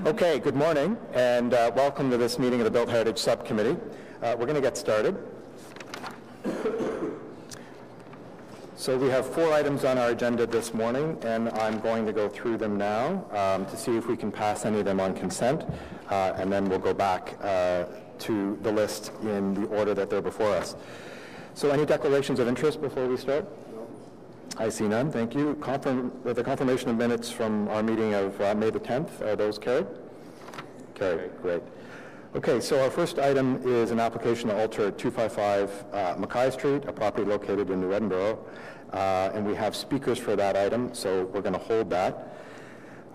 Okay, good morning, and welcome to this meeting of the Built Heritage Subcommittee. We're going to get started. So we have 4 items on our agenda this morning, and I'm going to go through them now to see if we can pass any of them on consent, and then we'll go back to the list in the order that they're before us. So any declarations of interest before we start? I see none, thank you. The confirmation of minutes from our meeting of May the 10th, are those carried? Carried, great. Okay, so our first item is an application to alter 255 Mackay Street, a property located in New Edinburgh, and we have speakers for that item, so we're going to hold that.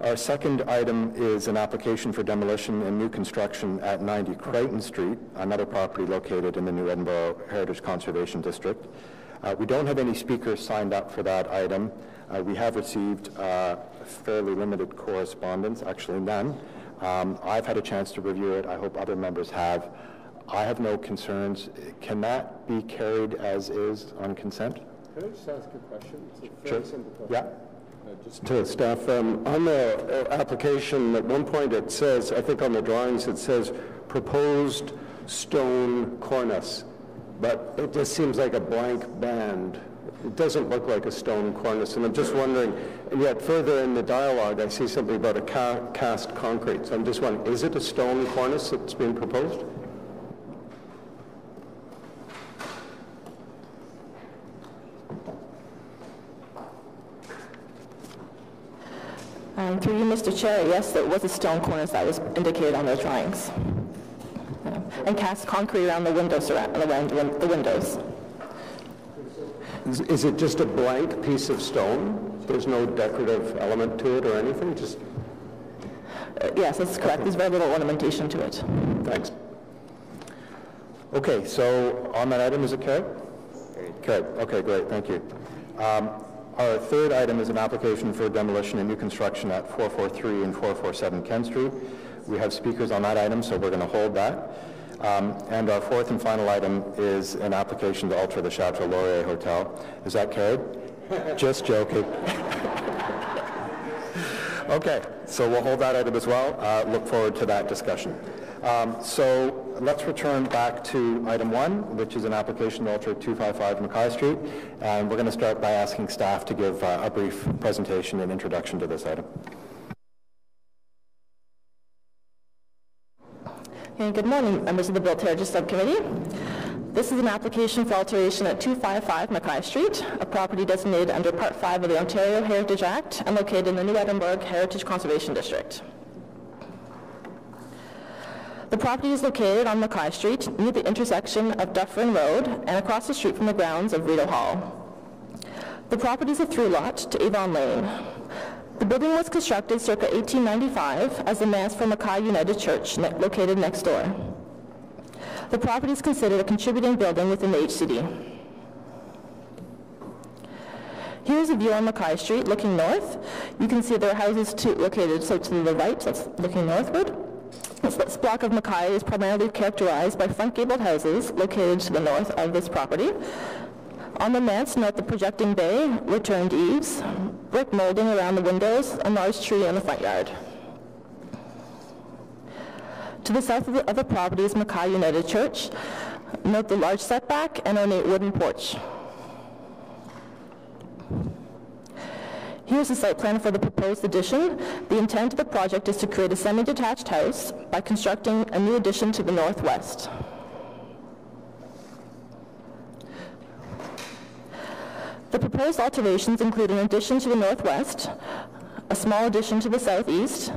Our second item is an application for demolition and new construction at 90 Crichton Street, another property located in the New Edinburgh Heritage Conservation District. We don't have any speakers signed up for that item. We have received fairly limited correspondence, actually none. I've had a chance to review it. I hope other members have. I have no concerns. Can that be carried as is on consent? Can I just ask a question? It's a Sure. very simple question. Yeah. Just to staff, on the application, at one point it says, I think on the drawings, it says proposed stone cornice, but it just seems like a blank band. It doesn't look like a stone cornice, and I'm just wondering, and yet further in the dialogue, I see something about a cast concrete, so I'm just wondering, is it a stone cornice that's being proposed? Through you, Mr. Chair, yes, there was a stone cornice that was indicated on those drawings. And cast concrete around the windows, around the windows. Is it just a blank piece of stone? There's no decorative element to it or anything? Just Yes, that's correct. There's very little ornamentation to it. thanks. Okay, so on that item, is it carried? Carried. Okay, great, thank you. Our third item is an application for demolition and new construction at 443 and 447 Ken Street. We have speakers on that item, so we're going to hold that. And our fourth and final item is an application to alter the Chateau Laurier Hotel. Is that carried? Just joking. Okay, so we'll hold that item as well. Look forward to that discussion. So let's return back to item 1, which is an application to alter 255 Mackay Street. And we're going to start by asking staff to give a brief presentation and introduction to this item. Okay, good morning, members of the Built Heritage Subcommittee. This is an application for alteration at 255 Mackay Street, a property designated under Part 5 of the Ontario Heritage Act and located in the New Edinburgh Heritage Conservation District. The property is located on Mackay Street near the intersection of Dufferin Road and across the street from the grounds of Rideau Hall. The property is a through lot to Avon Lane. The building was constructed circa 1895 as the Mass for Mackay United Church located next door. The property is considered a contributing building within the HCD. Here's a view on Mackay Street looking north. You can see there are houses located to the right, that's looking northward. This block of Mackay is primarily characterized by front gabled houses located to the north of this property. On the manse, note the projecting bay, returned eaves, brick molding around the windows, a large tree in the front yard. To the south of the property is Mackay United Church. Note the large setback and ornate wooden porch. Here's the site plan for the proposed addition. The intent of the project is to create a semi-detached house by constructing a new addition to the northwest. The proposed alterations include an addition to the northwest, a small addition to the southeast,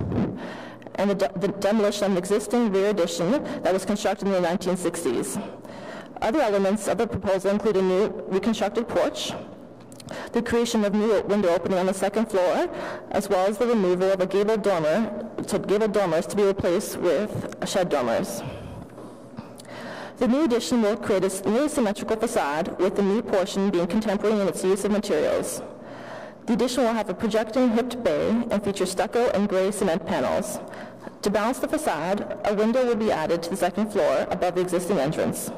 and the demolition of an existing rear addition that was constructed in the 1960s. Other elements of the proposal include a new reconstructed porch, the creation of new window opening on the second floor, as well as the removal of a gabled dormers to be replaced with shed dormers. The new addition will create a nearly symmetrical facade, with the new portion being contemporary in its use of materials. The addition will have a projecting hipped bay and feature stucco and gray cement panels. To balance the facade, a window will be added to the second floor above the existing entrance.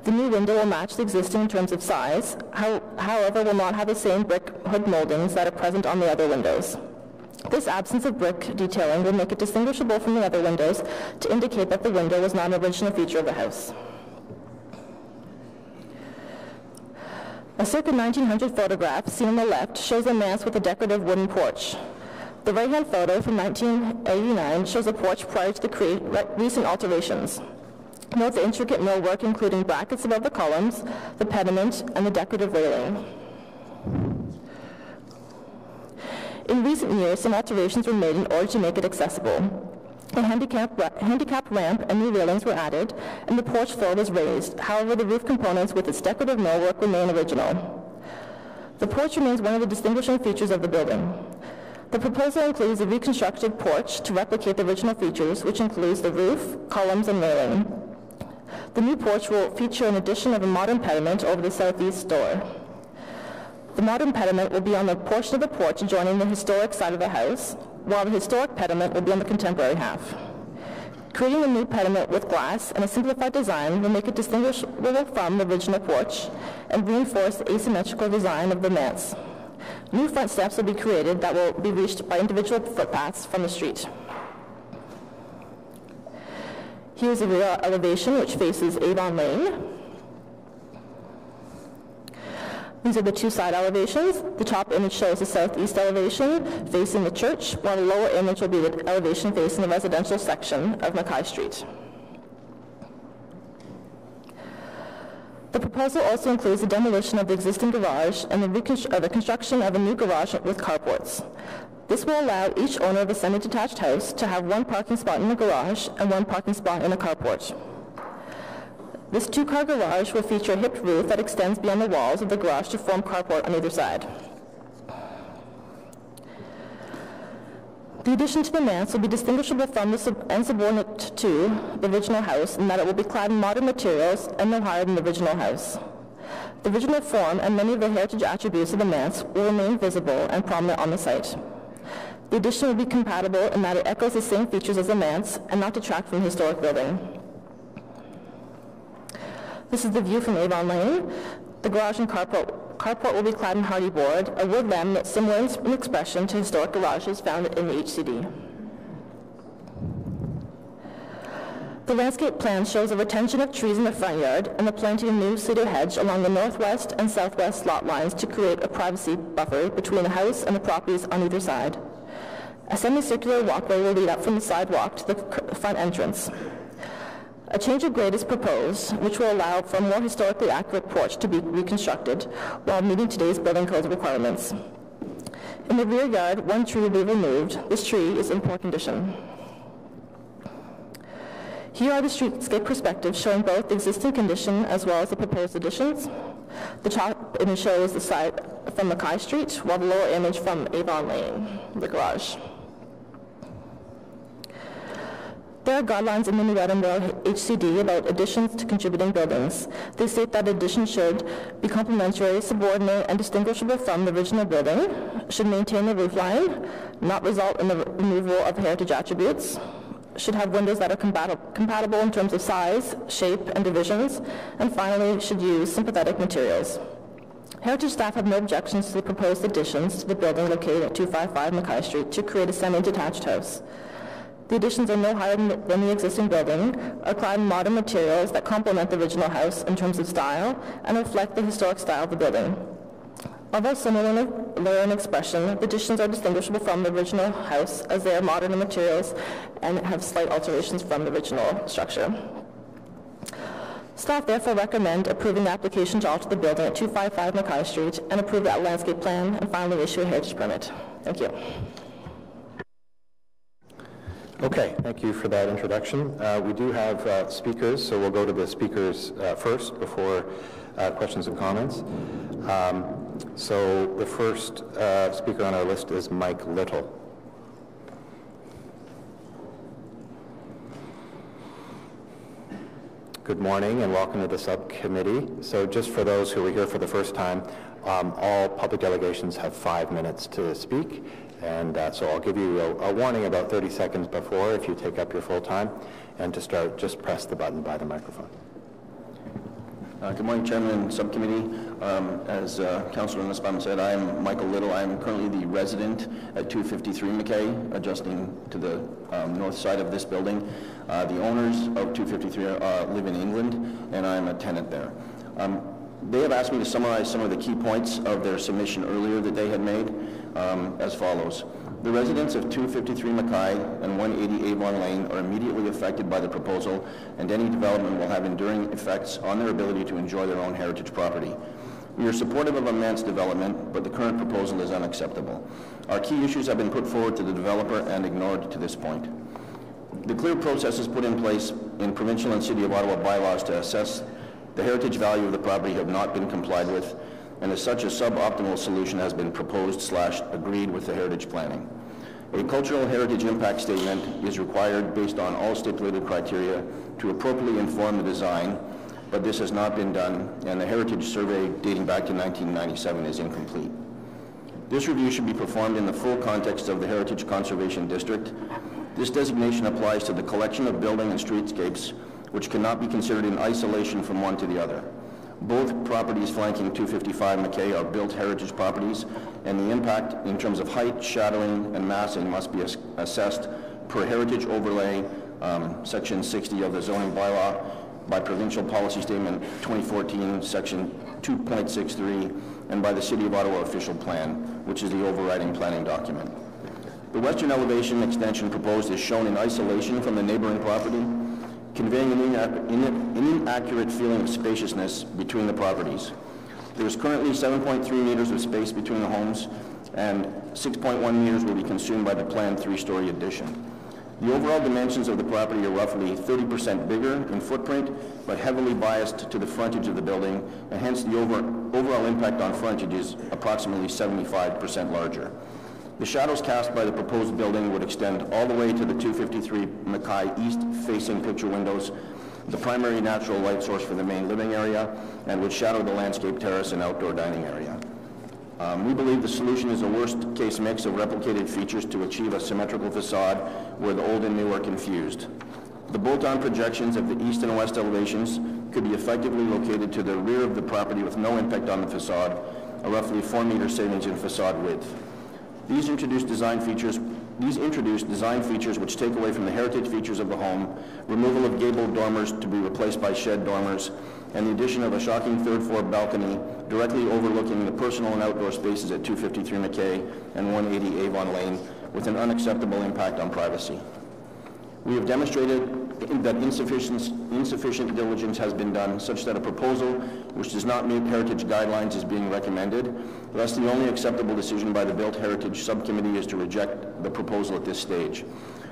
The new window will match the existing in terms of size, however will not have the same brick hood moldings that are present on the other windows. This absence of brick detailing will make it distinguishable from the other windows to indicate that the window was not an original feature of the house. A circa 1900 photograph seen on the left shows a manse with a decorative wooden porch. The right-hand photo from 1989 shows a porch prior to the recent alterations. Note the intricate millwork including brackets above the columns, the pediment, and the decorative railing. In recent years, some alterations were made in order to make it accessible. A handicap ramp and new railings were added, and the porch floor was raised. However, the roof components with its decorative millwork remain original. The porch remains one of the distinguishing features of the building. The proposal includes a reconstructed porch to replicate the original features, which includes the roof, columns, and railing. The new porch will feature an addition of a modern pediment over the southeast door. The modern pediment will be on the portion of the porch adjoining the historic side of the house, while the historic pediment will be on the contemporary half. Creating a new pediment with glass and a simplified design will make it distinguishable from the original porch and reinforce the asymmetrical design of the manse. New front steps will be created that will be reached by individual footpaths from the street. Here's a rear elevation which faces Avon Lane. These are the two side elevations. The top image shows the southeast elevation facing the church, while the lower image will be the elevation facing the residential section of Mackay Street. The proposal also includes the demolition of the existing garage and the construction of a new garage with carports. This will allow each owner of a semi-detached house to have one parking spot in the garage and one parking spot in a carport. This two-car garage will feature a hipped roof that extends beyond the walls of the garage to form carport on either side. The addition to the manse will be distinguishable from and subordinate to the original house in that it will be clad in modern materials and no higher than the original house. The original form and many of the heritage attributes of the manse will remain visible and prominent on the site. The addition will be compatible in that it echoes the same features as the manse and not detract from the historic building. This is the view from Avon Lane. The garage and carport will be clad in hardy board, a wood laminate similar in expression to historic garages found in the HCD. The landscape plan shows a retention of trees in the front yard and the planting of new cedar hedge along the northwest and southwest lot lines to create a privacy buffer between the house and the properties on either side. A semicircular walkway will lead up from the sidewalk to the front entrance. A change of grade is proposed, which will allow for a more historically accurate porch to be reconstructed while meeting today's building code requirements. In the rear yard, one tree will be removed. This tree is in poor condition. Here are the streetscape perspectives showing both the existing condition as well as the proposed additions. The top image shows the side from Mackay Street, while the lower image from Avon Lane, the garage. There are guidelines in the New Edinburgh HCD about additions to contributing buildings. They state that additions should be complementary, subordinate, and distinguishable from the original building, should maintain the roof line, not result in the removal of heritage attributes, should have windows that are compatible in terms of size, shape, and divisions, and finally should use sympathetic materials. Heritage staff have no objections to the proposed additions to the building located at 255 Mackay Street to create a semi-detached house. The additions are no higher than the existing building, are clad in modern materials that complement the original house in terms of style and reflect the historic style of the building. Although similar in expression, the additions are distinguishable from the original house as they are modern in materials and have slight alterations from the original structure. Staff therefore recommend approving the application to alter the building at 255 Mackay Street and approve that landscape plan and finally issue a heritage permit. Thank you. Okay, thank you for that introduction. We do have speakers, so we'll go to the speakers first before questions and comments. So the first speaker on our list is Mike Little. Good morning and welcome to the subcommittee. So just for those who are here for the first time, all public delegations have 5 minutes to speak. And so I'll give you a warning about 30 seconds before if you take up your full time. And to start, just press the button by the microphone. Good morning, Chairman and Subcommittee. As Councillor Nussbaum said, I am Michael Little. I am currently the resident at 253 McKay, adjusting to the north side of this building. The owners of 253 live in England, and I am a tenant there. They have asked me to summarize some of the key points of their submission earlier that they had made as follows. The residents of 253 Mackay and 180 Avon Lane are immediately affected by the proposal, and any development will have enduring effects on their ability to enjoy their own heritage property. We are supportive of immense development, but the current proposal is unacceptable. Our key issues have been put forward to the developer and ignored to this point. The clear processes put in place in provincial and City of Ottawa bylaws to assess the heritage value of the property have not been complied with, and as such a suboptimal solution has been proposed/agreed with the heritage planning. A cultural heritage impact statement is required based on all stipulated criteria to appropriately inform the design, but this has not been done, and the heritage survey dating back to 1997 is incomplete. This review should be performed in the full context of the Heritage Conservation District. This designation applies to the collection of building and streetscapes, which cannot be considered in isolation from one to the other. Both properties flanking 255 McKay are built heritage properties, and the impact in terms of height, shadowing, and massing must be assessed per heritage overlay, section 60 of the zoning bylaw, by provincial policy statement 2014, section 2.63, and by the City of Ottawa official plan, which is the overriding planning document. The western elevation extension proposed is shown in isolation from the neighboring property, conveying an inaccurate feeling of spaciousness between the properties. There is currently 7.3 meters of space between the homes, and 6.1 meters will be consumed by the planned 3-story addition. The overall dimensions of the property are roughly 30% bigger in footprint, but heavily biased to the frontage of the building, and hence the overall impact on frontage is approximately 75% larger. The shadows cast by the proposed building would extend all the way to the 253 Mackay east-facing picture windows, the primary natural light source for the main living area, and would shadow the landscape terrace and outdoor dining area. We believe the solution is a worst-case mix of replicated features to achieve a symmetrical facade where the old and new are confused. The bolt-on projections of the east and west elevations could be effectively located to the rear of the property with no impact on the facade, a roughly 4-meter savings in facade width. These introduce design features which take away from the heritage features of the home, removal of gabled dormers to be replaced by shed dormers, and the addition of a shocking third-floor balcony directly overlooking the personal and outdoor spaces at 253 McKay and 180 Avon Lane with an unacceptable impact on privacy. We have demonstrated that insufficient diligence has been done such that a proposal which does not meet heritage guidelines is being recommended. Thus, the only acceptable decision by the Built Heritage Subcommittee is to reject the proposal at this stage.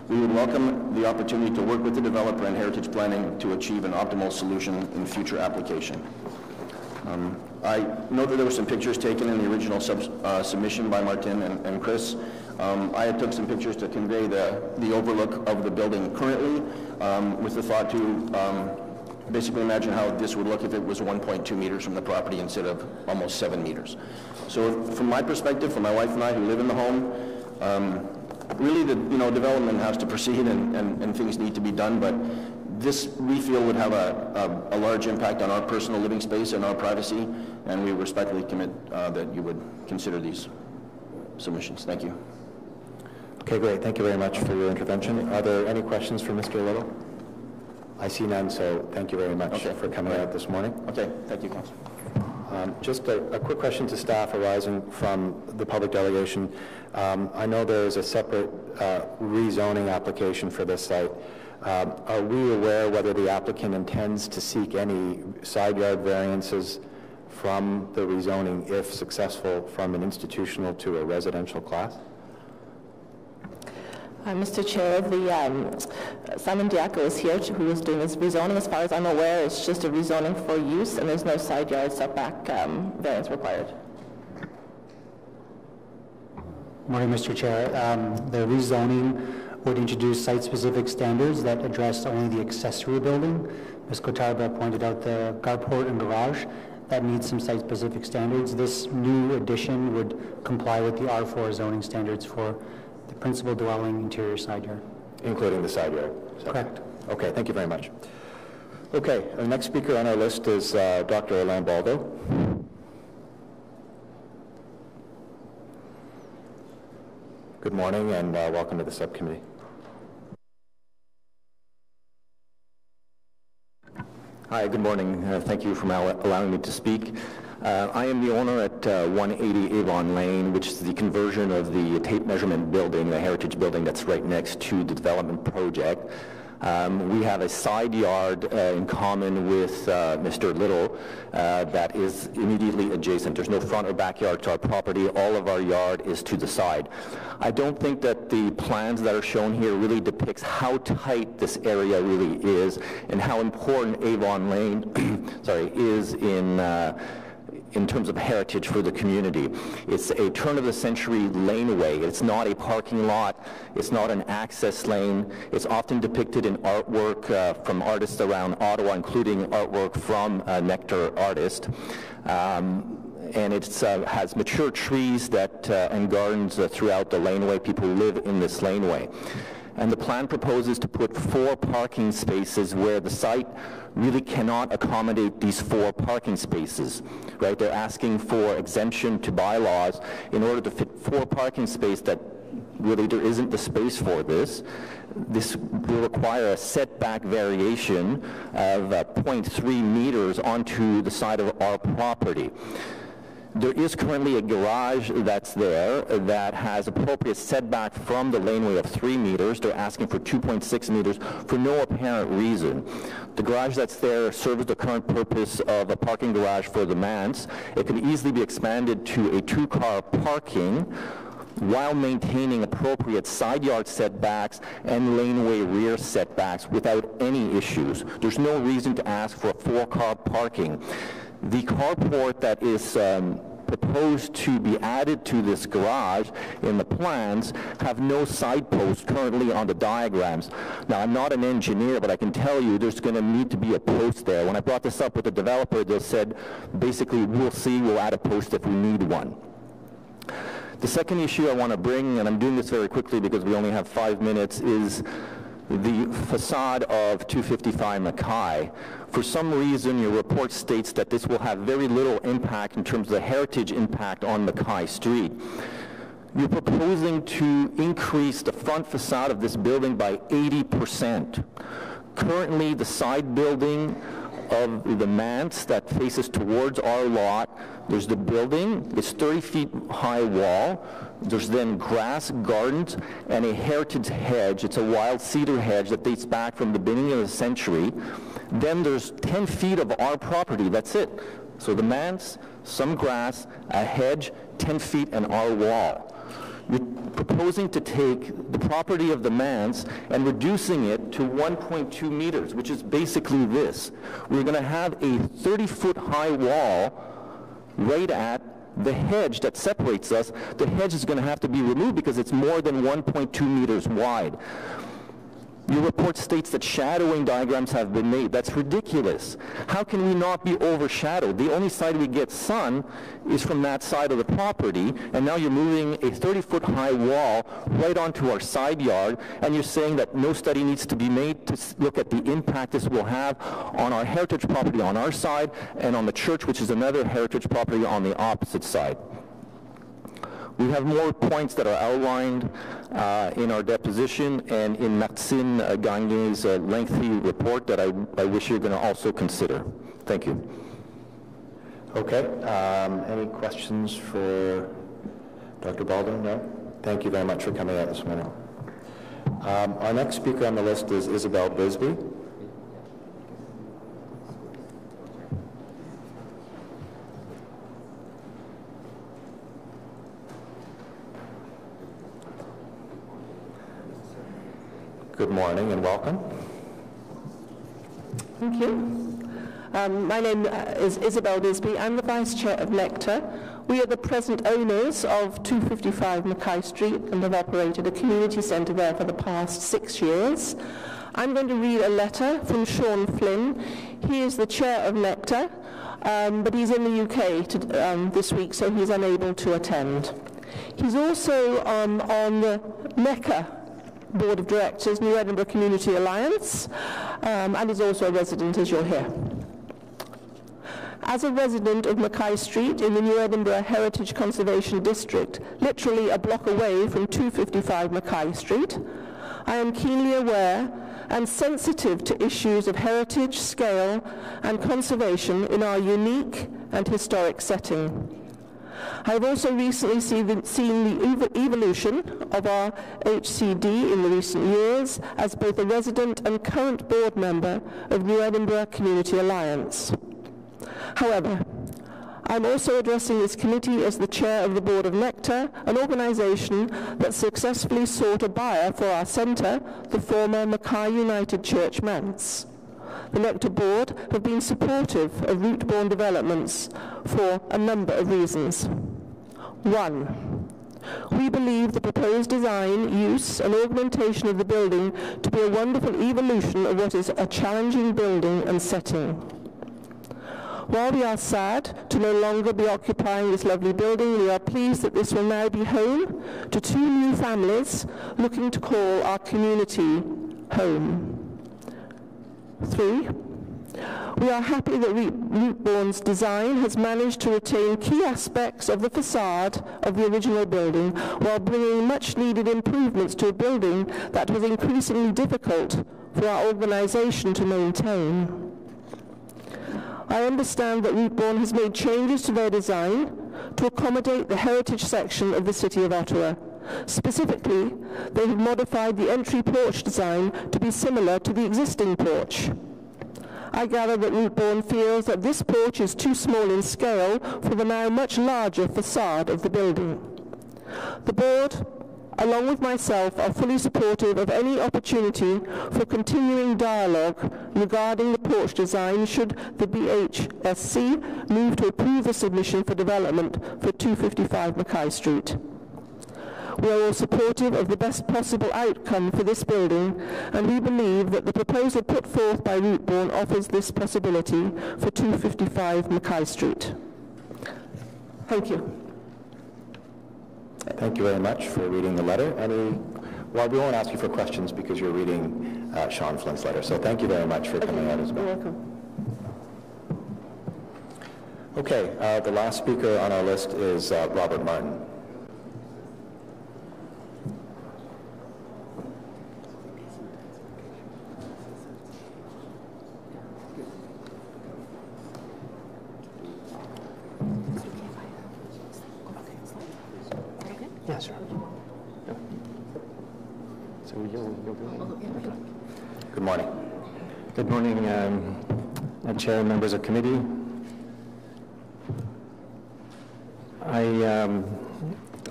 We would welcome the opportunity to work with the developer and heritage planning to achieve an optimal solution in future application. I know that there were some pictures taken in the original submission by Martin and Chris. I took some pictures to convey the overlook of the building currently, with the thought to basically imagine how this would look if it was 1.2 meters from the property instead of almost 7 meters. So from my perspective, for my wife and I who live in the home, really the development has to proceed and things need to be done, but this we feel would have a large impact on our personal living space and our privacy, and we respectfully commit that you would consider these submissions. Thank you. Okay, great. Thank you very much for your intervention. Are there any questions for Mr. Little? I see none, so thank you very much for coming out this morning. Okay, thank you, Councilor. Just a quick question to staff arising from the public delegation. I know there is a separate rezoning application for this site. Are we aware whether the applicant intends to seek any side yard variances from the rezoning, if successful, from an institutional to a residential class? Mr. Chair, Simon Diaco is here, who is doing this rezoning. As far as I'm aware, it's just a rezoning for use, and there's no side yard setback variance required. Morning, Mr. Chair. The rezoning would introduce site-specific standards that address only the accessory building. Ms. Kotarba pointed out the carport and garage. That needs some site-specific standards. This new addition would comply with the R4 zoning standards for the principal dwelling interior side yard. Including the side yard? Correct. Okay, thank you very much. Okay, our next speaker on our list is Dr. Alain Baldo. Good morning and welcome to the subcommittee. Hi, good morning. Thank you for allowing me to speak. I am the owner at 180 Avon Lane, which is the conversion of the tape measurement building, the heritage building that's right next to the development project. We have a side yard in common with Mr. Little that is immediately adjacent. There's no front or backyard to our property. All of our yard is to the side. I don't think that the plans that are shown here really depicts how tight this area really is and how important Avon Lane is in terms of heritage for the community. It's a turn-of-the-century laneway. It's not a parking lot. It's not an access lane. It's often depicted in artwork from artists around Ottawa, including artwork from Nectar Artist. And it has mature trees and gardens throughout the laneway. People live in this laneway. And the plan proposes to put 4 parking spaces where the site really cannot accommodate these 4 parking spaces, right? They're asking for exemption to bylaws in order to fit 4 parking spaces that really there isn't the space for this. This will require a setback variation of 0.3 meters onto the side of our property. There is currently a garage that's there that has appropriate setback from the laneway of 3 meters. They're asking for 2.6 meters for no apparent reason. The garage that's there serves the current purpose of a parking garage for the manse. It can easily be expanded to a 2-car parking while maintaining appropriate side yard setbacks and laneway rear setbacks without any issues. There's no reason to ask for a 4-car parking. The carport that is proposed to be added to this garage in the plans have no side posts currently on the diagrams. Now, I'm not an engineer, but I can tell you there's going to need to be a post there. When I brought this up with the developer, they said, basically, we'll see, we'll add a post if we need one. The second issue I want to bring, and I'm doing this very quickly because we only have 5 minutes, is the facade of 255 Mackay. For some reason, your report states that this will have very little impact in terms of the heritage impact on Mackay Street. You're proposing to increase the front facade of this building by 80%. Currently, the side building of the manse that faces towards our lot, there's the building, it's 30 feet high wall, there's then grass gardens and a heritage hedge. It's a wild cedar hedge that dates back from the beginning of the century. Then there's 10 feet of our property, that's it. So the manse, some grass, a hedge, 10 feet and our wall. You're proposing to take the property of the manse and reducing it to 1.2 meters, which is basically this. We're going to have a 30-foot high wall right at the hedge that separates us. The hedge is going to have to be removed because it's more than 1.2 meters wide. Your report states that shadowing diagrams have been made. That's ridiculous. How can we not be overshadowed? The only side we get sun is from that side of the property, and now you're moving a 30-foot high wall right onto our side yard, and you're saying that no study needs to be made to look at the impact this will have on our heritage property on our side and on the church, which is another heritage property on the opposite side. We have more points that are outlined in our deposition and in Maxime Gagne's lengthy report that I wish you're going to also consider. Thank you. Okay. Any questions for Dr. Baldo? No? Thank you very much for coming out this morning. Our next speaker on the list is Isabel Bisbee. Good morning and welcome. Thank you. My name is Isabel Bisbee. I'm the Vice Chair of Nectar. We are the present owners of 255 Mackay Street and have operated a community centre there for the past 6 years. I'm going to read a letter from Sean Flynn. He is the Chair of Nectar, but he's in the UK this week, so he's unable to attend. He's also on the NECA Board of Directors, New Edinburgh Community Alliance, and is also a resident, as you'll hear. As a resident of Mackay Street in the New Edinburgh Heritage Conservation District, literally a block away from 255 Mackay Street, I am keenly aware and sensitive to issues of heritage, scale, and conservation in our unique and historic setting. I have also recently seen the evolution of our HCD in the recent years as both a resident and current board member of New Edinburgh Community Alliance. However, I'm also addressing this committee as the chair of the board of Nectar, an organisation that successfully sought a buyer for our centre, the former Mackay United Church Manse. The Nectar board have been supportive of root-borne developments for a number of reasons. 1. We believe the proposed design, use and augmentation of the building to be a wonderful evolution of what is a challenging building and setting. While we are sad to no longer be occupying this lovely building, we are pleased that this will now be home to 2 new families looking to call our community home. 3. We are happy that Rootborne's design has managed to retain key aspects of the facade of the original building while bringing much needed improvements to a building that was increasingly difficult for our organisation to maintain. I understand that Rootborne has made changes to their design to accommodate the heritage section of the City of Ottawa. Specifically, they have modified the entry porch design to be similar to the existing porch. I gather that Rootborne feels that this porch is too small in scale for the now much larger facade of the building. The board, along with myself, are fully supportive of any opportunity for continuing dialogue regarding the porch design should the BHSC move to approve the submission for development for 255 Mackay Street. We are all supportive of the best possible outcome for this building, and we believe that the proposal put forth by Rootborne offers this possibility for 255 Mackay Street. Thank you. Thank you very much for reading the letter. Well, we won't ask you for questions because you're reading Sean Flynn's letter, so thank you very much for coming out as well. You're welcome. Okay, the last speaker on our list is Robert Martin. Yeah, sure. So you'll do it? Okay. Good morning. Good morning, Chair and members of committee. I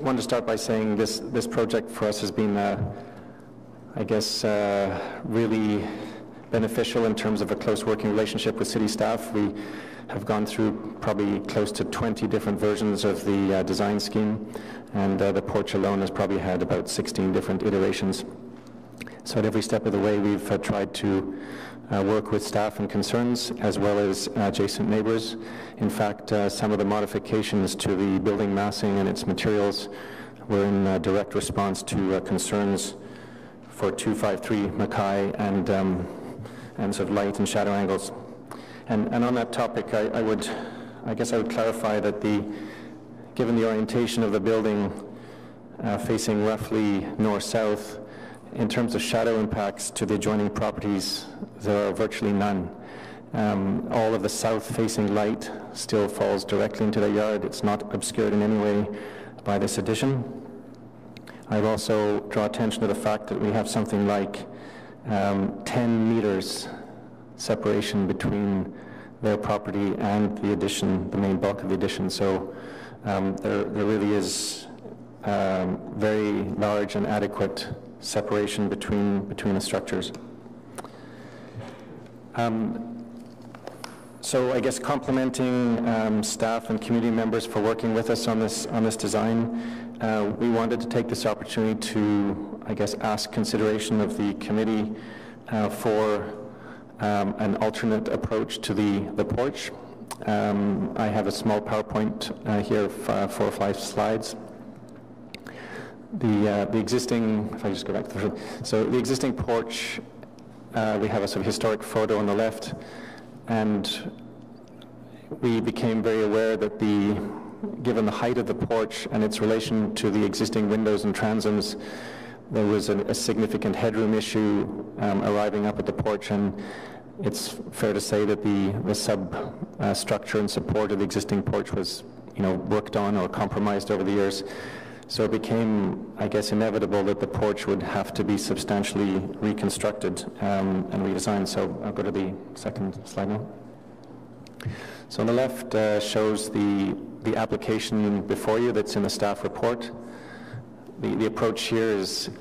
want to start by saying this project for us has been, I guess, really beneficial in terms of a close working relationship with city staff. We have gone through probably close to 20 different versions of the design scheme, and the porch alone has probably had about 16 different iterations. So at every step of the way we've tried to work with staff and concerns as well as adjacent neighbours. In fact, some of the modifications to the building massing and its materials were in direct response to concerns for 253 Mackay and sort of light and shadow angles. And on that topic, I guess I would clarify that given the orientation of the building facing roughly north-south, in terms of shadow impacts to the adjoining properties, there are virtually none. All of the south-facing light still falls directly into the yard. It's not obscured in any way by this addition. I would also draw attention to the fact that we have something like 10 meters separation between their property and the addition, the main bulk of the addition. So there really is very large and adequate separation between the structures. So I guess complimenting staff and community members for working with us on this design, we wanted to take this opportunity to, I guess, ask consideration of the committee for an alternate approach to the porch. I have a small PowerPoint here of 4 or 5 slides. The existing, if I just go back to the first, so the existing porch, we have a sort of historic photo on the left, and we became very aware that given the height of the porch and its relation to the existing windows and transoms, there was a significant headroom issue arriving up at the porch, and it's fair to say that the substructure and support of the existing porch was, worked on or compromised over the years. So it became, I guess, inevitable that the porch would have to be substantially reconstructed and redesigned. So I'll go to the second slide now. So on the left shows the application before you that's in the staff report. The approach here is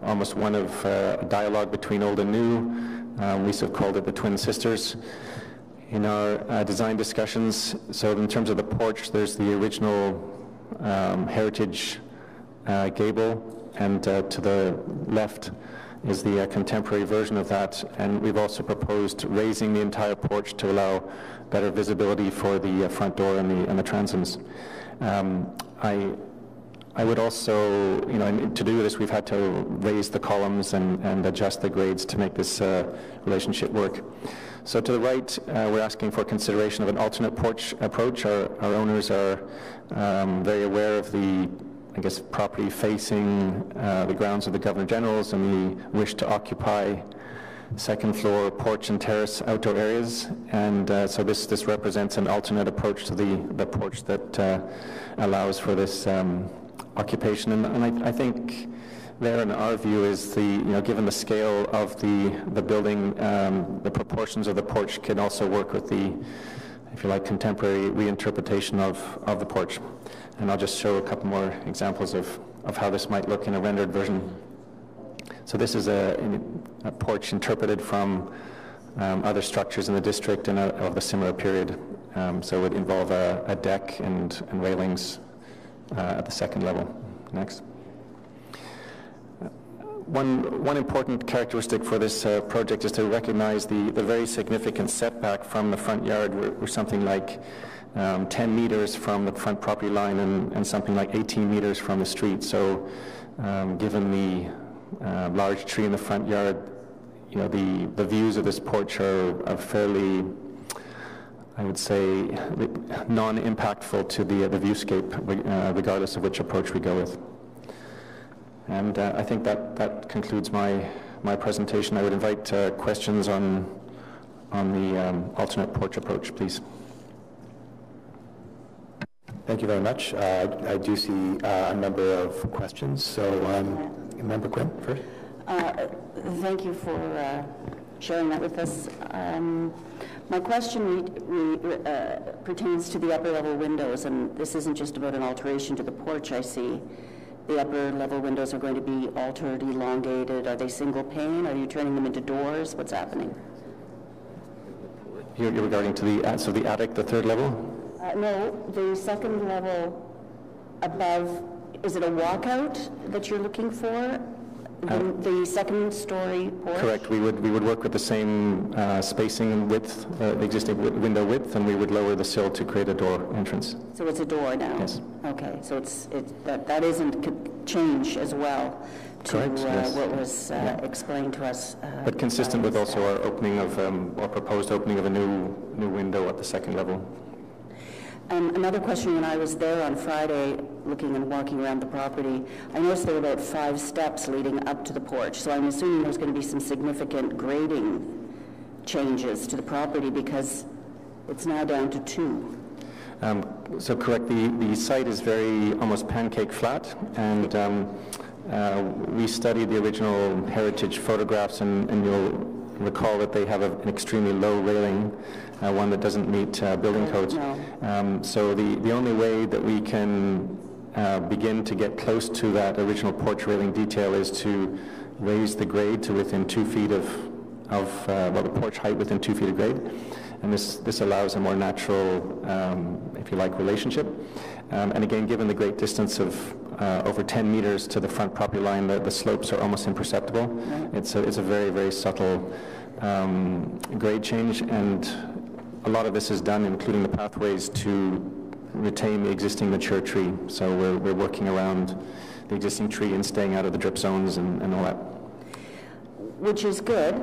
almost one of a dialogue between old and new. We sort of called it the Twin Sisters. In our design discussions, so in terms of the porch, there's the original heritage gable, and to the left is the contemporary version of that, and we've also proposed raising the entire porch to allow better visibility for the front door and the transoms. I would also, to do this, we've had to raise the columns and adjust the grades to make this relationship work. So to the right, we're asking for consideration of an alternate porch approach. Our owners are very aware of the, property facing the grounds of the Governor General's and the wish to occupy second floor porch and terrace outdoor areas. And so this represents an alternate approach to the porch that allows for this occupation. And I think there, in our view, is given the scale of the building, the proportions of the porch can also work with the, if you like, contemporary reinterpretation of the porch. And I'll just show a couple more examples of how this might look in a rendered version. So this is a porch interpreted from other structures in the district and of a similar period. So it would involve a deck and railings at the second level. Next. One important characteristic for this project is to recognize the very significant setback from the front yard. We're something like 10 meters from the front property line and something like 18 meters from the street. So given the large tree in the front yard, the views of this porch are fairly, I would say, non-impactful to the viewscape, regardless of which approach we go with. And I think that concludes my presentation. I would invite questions on the alternate porch approach, please. Thank you very much. I do see a number of questions. So, Member Quinn, first. Thank you for sharing that with us. My question pertains to the upper level windows, and this isn't just about an alteration to the porch. I see the upper level windows are going to be altered, elongated. Are they single pane? Are you turning them into doors? What's happening? You're regarding to the attic, the third level? No, the second level above. Is it a walkout that you're looking for? The second story porch? Correct. We would work with the same spacing and width, the existing window width, and we would lower the sill to create a door entrance. So it's a door now? Yes. Okay, so that isn't change as well to Correct, yes. what was explained to us. But consistent with also our opening of, our proposed opening of a new window at the second level. Another question, when I was there on Friday looking and walking around the property, I noticed there were about 5 steps leading up to the porch. So I'm assuming there's going to be some significant grading changes to the property because it's now down to 2. So correct, the site is very almost pancake flat, and we studied the original heritage photographs, and you'll recall that they have an extremely low railing, one that doesn't meet building codes. No. So the only way that we can begin to get close to that original porch railing detail is to raise the grade to within 2 feet of the porch height within 2 feet of grade. And this allows a more natural, if you like, relationship. And again, given the great distance of over 10 meters to the front property line, the slopes are almost imperceptible. Right. It's a very, very subtle grade change, and a lot of this is done, including the pathways, to retain the existing mature tree. So we're working around the existing tree and staying out of the drip zones and all that. Which is good,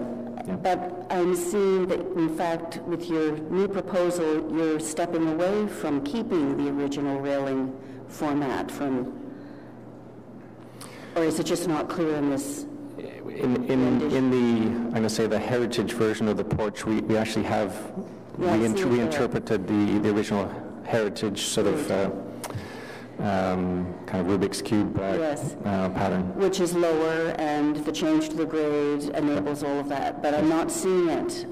Yeah. but I'm seeing that, in fact, with your new proposal, you're stepping away from keeping the original railing format or is it just not clear in this? In the, I'm going to say the heritage version of the porch, we actually have reinterpreted the original heritage sort of kind of Rubik's Cube pattern. Which is lower, and the change to the grade enables all of that, but I'm not seeing it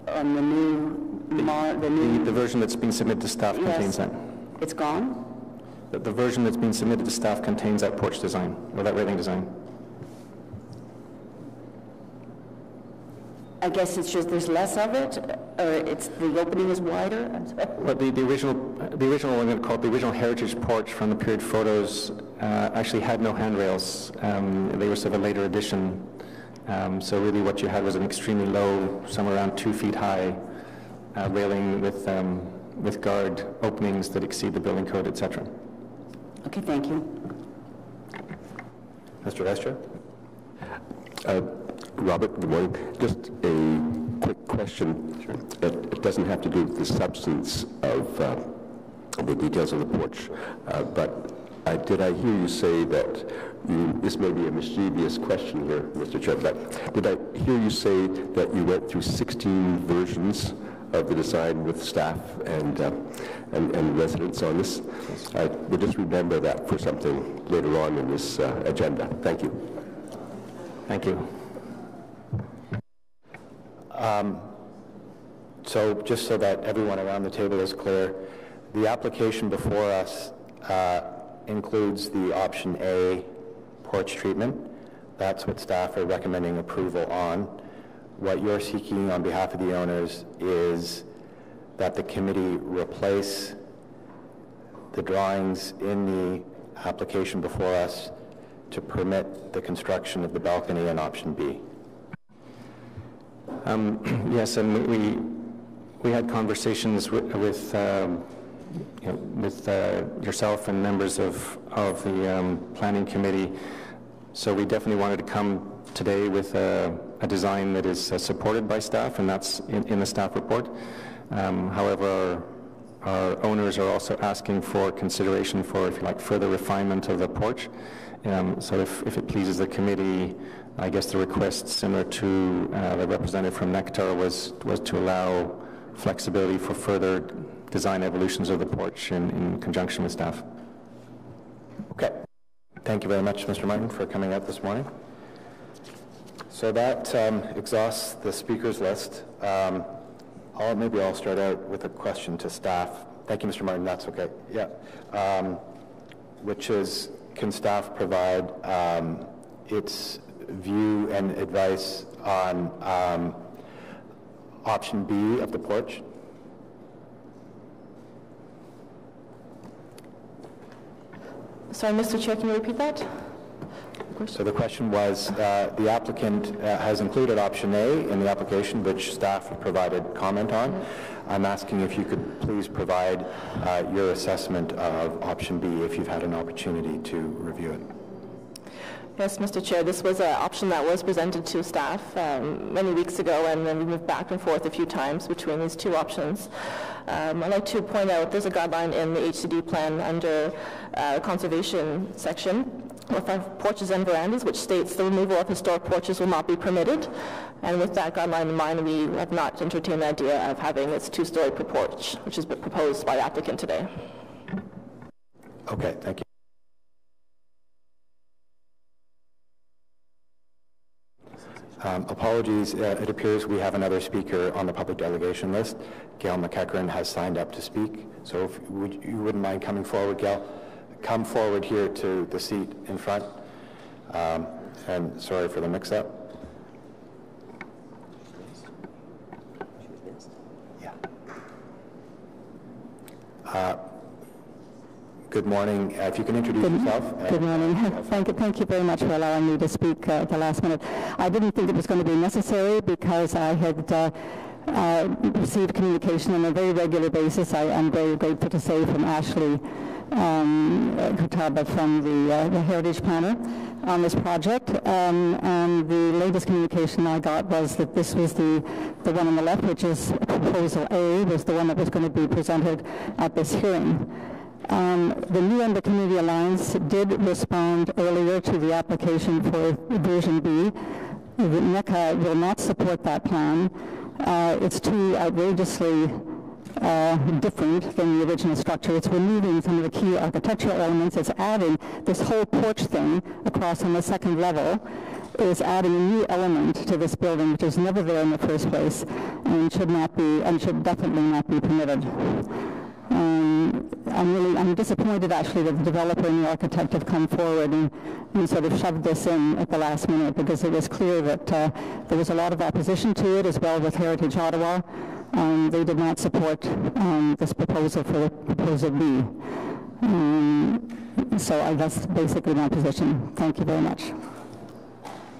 on the new... The version that's been submitted to staff contains that. It's gone? The version that's been submitted to staff contains that porch design, or that railing design. I guess it's just there's less of it, or it's the opening is wider? Well, the original, I'm going to call it the original heritage porch from the period photos actually had no handrails. They were sort of a later addition. So really what you had was an extremely low, somewhere around 2 feet high railing with guard openings that exceed the building code, etc. Okay, thank you. Mr. Vice Chair? Robert, good morning. Just a quick question. Sure. It doesn't have to do with the substance of the details of the porch, but did I hear you say that this may be a mischievous question here, Mr. Chair, but did I hear you say that you went through 16 versions of the design with staff and residents on this? I would just remember that for something later on in this agenda. Thank you. Thank you. So just so that everyone around the table is clear, the application before us includes the option A porch treatment. That's what staff are recommending approval on. What you're seeking on behalf of the owners is that the committee replace the drawings in the application before us to permit the construction of the balcony in option B. Yes, and we had conversations with yourself and members of the planning committee. So we definitely wanted to come today with a design that is supported by staff, and that's in the staff report. However, our owners are also asking for consideration for, if you like, further refinement of the porch. So if it pleases the committee, I guess the request, similar to the representative from Nectar, was to allow flexibility for further design evolutions of the porch in conjunction with staff. Okay. Thank you very much, Mr. Martin, for coming out this morning. So that exhausts the speakers list. Maybe I'll start out with a question to staff. Thank you, Mr. Martin. That's okay. Yeah. Which is, can staff provide its view and advice on option B of the porch? Sorry, Mr. Chair, can you repeat that? So the question was, the applicant has included option A in the application, which staff have provided comment on. I'm asking if you could please provide your assessment of option B if you've had an opportunity to review it. Yes, Mr. Chair, this was an option that was presented to staff many weeks ago, and then we moved back and forth a few times between these two options. I'd like to point out there's a guideline in the HCD plan under conservation section for porches and verandas, which states the removal of historic porches will not be permitted. And with that guideline in mind, we have not entertained the idea of having this two-story porch, which has been proposed by the applicant today. Okay, thank you. Apologies, it appears we have another speaker on the public delegation list. Gail McEachran has signed up to speak, so if you wouldn't mind coming forward, Gail. Come forward here to the seat in front. And sorry for the mix-up. Yeah. Good morning. If you can introduce yourself. Good morning. Thank you very much for allowing me to speak at the last minute. I didn't think it was going to be necessary because I had received communication on a very regular basis. I am very grateful to say from Ashley Catawba from the heritage planner on this project, and the latest communication I got was that this was the one on the left, which is proposal A, was the one that was going to be presented at this hearing. The New England Community Alliance did respond earlier to the application for version B. The NECA will not support that plan. It's too outrageously different than the original structure. It's removing some of the key architectural elements. It's adding this whole porch thing across on the second level. It is adding a new element to this building, which was never there in the first place, and should not be, and should definitely not be permitted. I'm disappointed actually that the developer and the architect have come forward and sort of shoved this in at the last minute, because it was clear that there was a lot of opposition to it, as well with Heritage Ottawa. They did not support this proposal for proposal B. So that's basically my position. Thank you very much.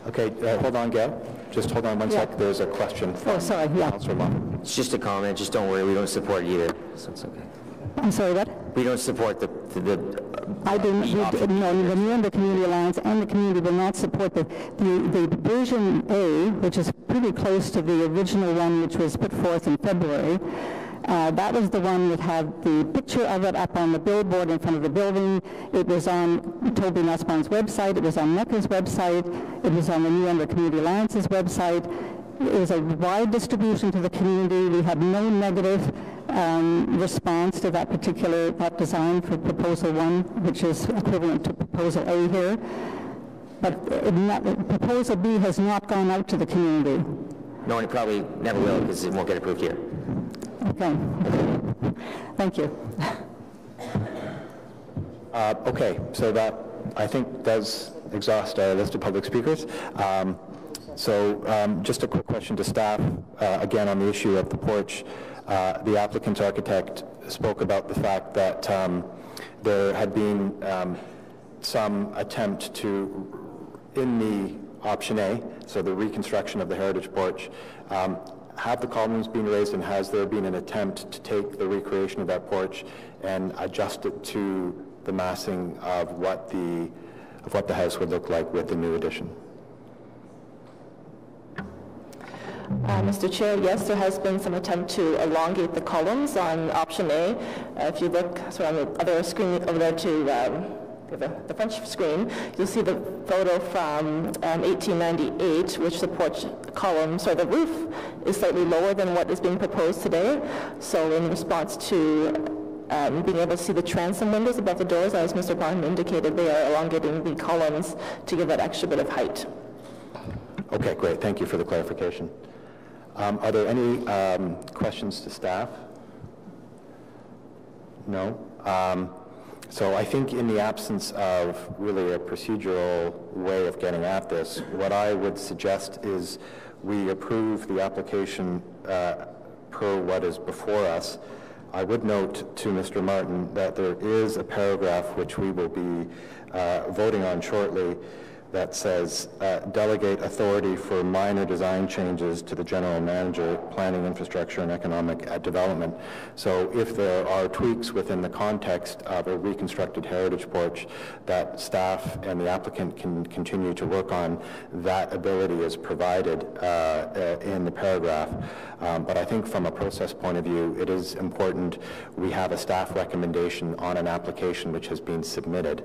Okay, hold on, Gail. Just hold on one sec. There's a question from Councillor Long. It's just a comment. Just don't worry. We don't support either, so it's okay. I'm sorry, what? We don't support the I do. No, the New England Community Alliance and the community will not support the version A, which is pretty close to the original one, which was put forth in February. That was the one that had the picture of it up on the billboard in front of the building. It was on Toby Nussbaum's website. It was on NECA's website. It was on the New England Community Alliance's website. It was a wide distribution to the community. We had no negative response to that design for Proposal 1, which is equivalent to Proposal A here. But Proposal B has not gone out to the community. No, and it probably never will, because it won't get approved here. Okay. Thank you. Okay, so that, I think, does exhaust our list of public speakers. Just a quick question to staff, again on the issue of the porch. The applicant's architect spoke about the fact that there had been some attempt to, in the option A, so the reconstruction of the heritage porch, have the columns been raised, and has there been an attempt to take the recreation of that porch and adjust it to the massing of what the house would look like with the new addition? Mr. Chair, yes, there has been some attempt to elongate the columns on option A. If you look on the other screen over there to the French screen, you'll see the photo from 1898, which the porch column, so the roof is slightly lower than what is being proposed today. So in response to being able to see the transom windows above the doors, as Mr. Barton indicated, they are elongating the columns to give that extra bit of height. Okay, great. Thank you for the clarification. Are there any questions to staff? No? So I think in the absence of really a procedural way of getting at this, what I would suggest is we approve the application per what is before us. I would note to Mr. Martin that there is a paragraph which we will be voting on shortly that says delegate authority for minor design changes to the general manager, planning, infrastructure, and economic development. So if there are tweaks within the context of a reconstructed heritage porch that staff and the applicant can continue to work on, that ability is provided in the paragraph. But I think from a process point of view, it is important we have a staff recommendation on an application which has been submitted.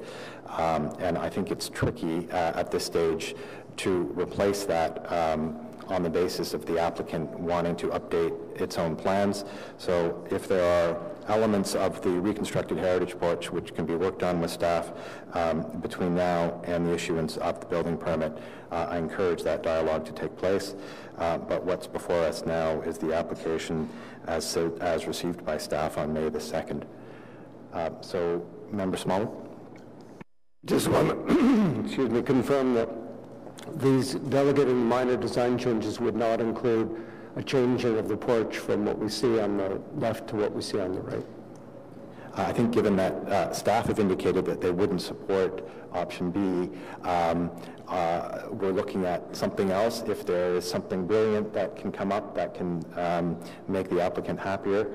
And I think it's tricky at this stage to replace that on the basis of the applicant wanting to update its own plans. So if there are elements of the reconstructed heritage porch which can be worked on with staff between now and the issuance of the building permit, I encourage that dialogue to take place. But what's before us now is the application as received by staff on May the 2nd. So, Member Smalley? Just want to confirm that these delegated minor design changes would not include a changing of the porch from what we see on the left to what we see on the right. I think given that staff have indicated that they wouldn't support option B, we're looking at something else. If there is something brilliant that can come up that can make the applicant happier,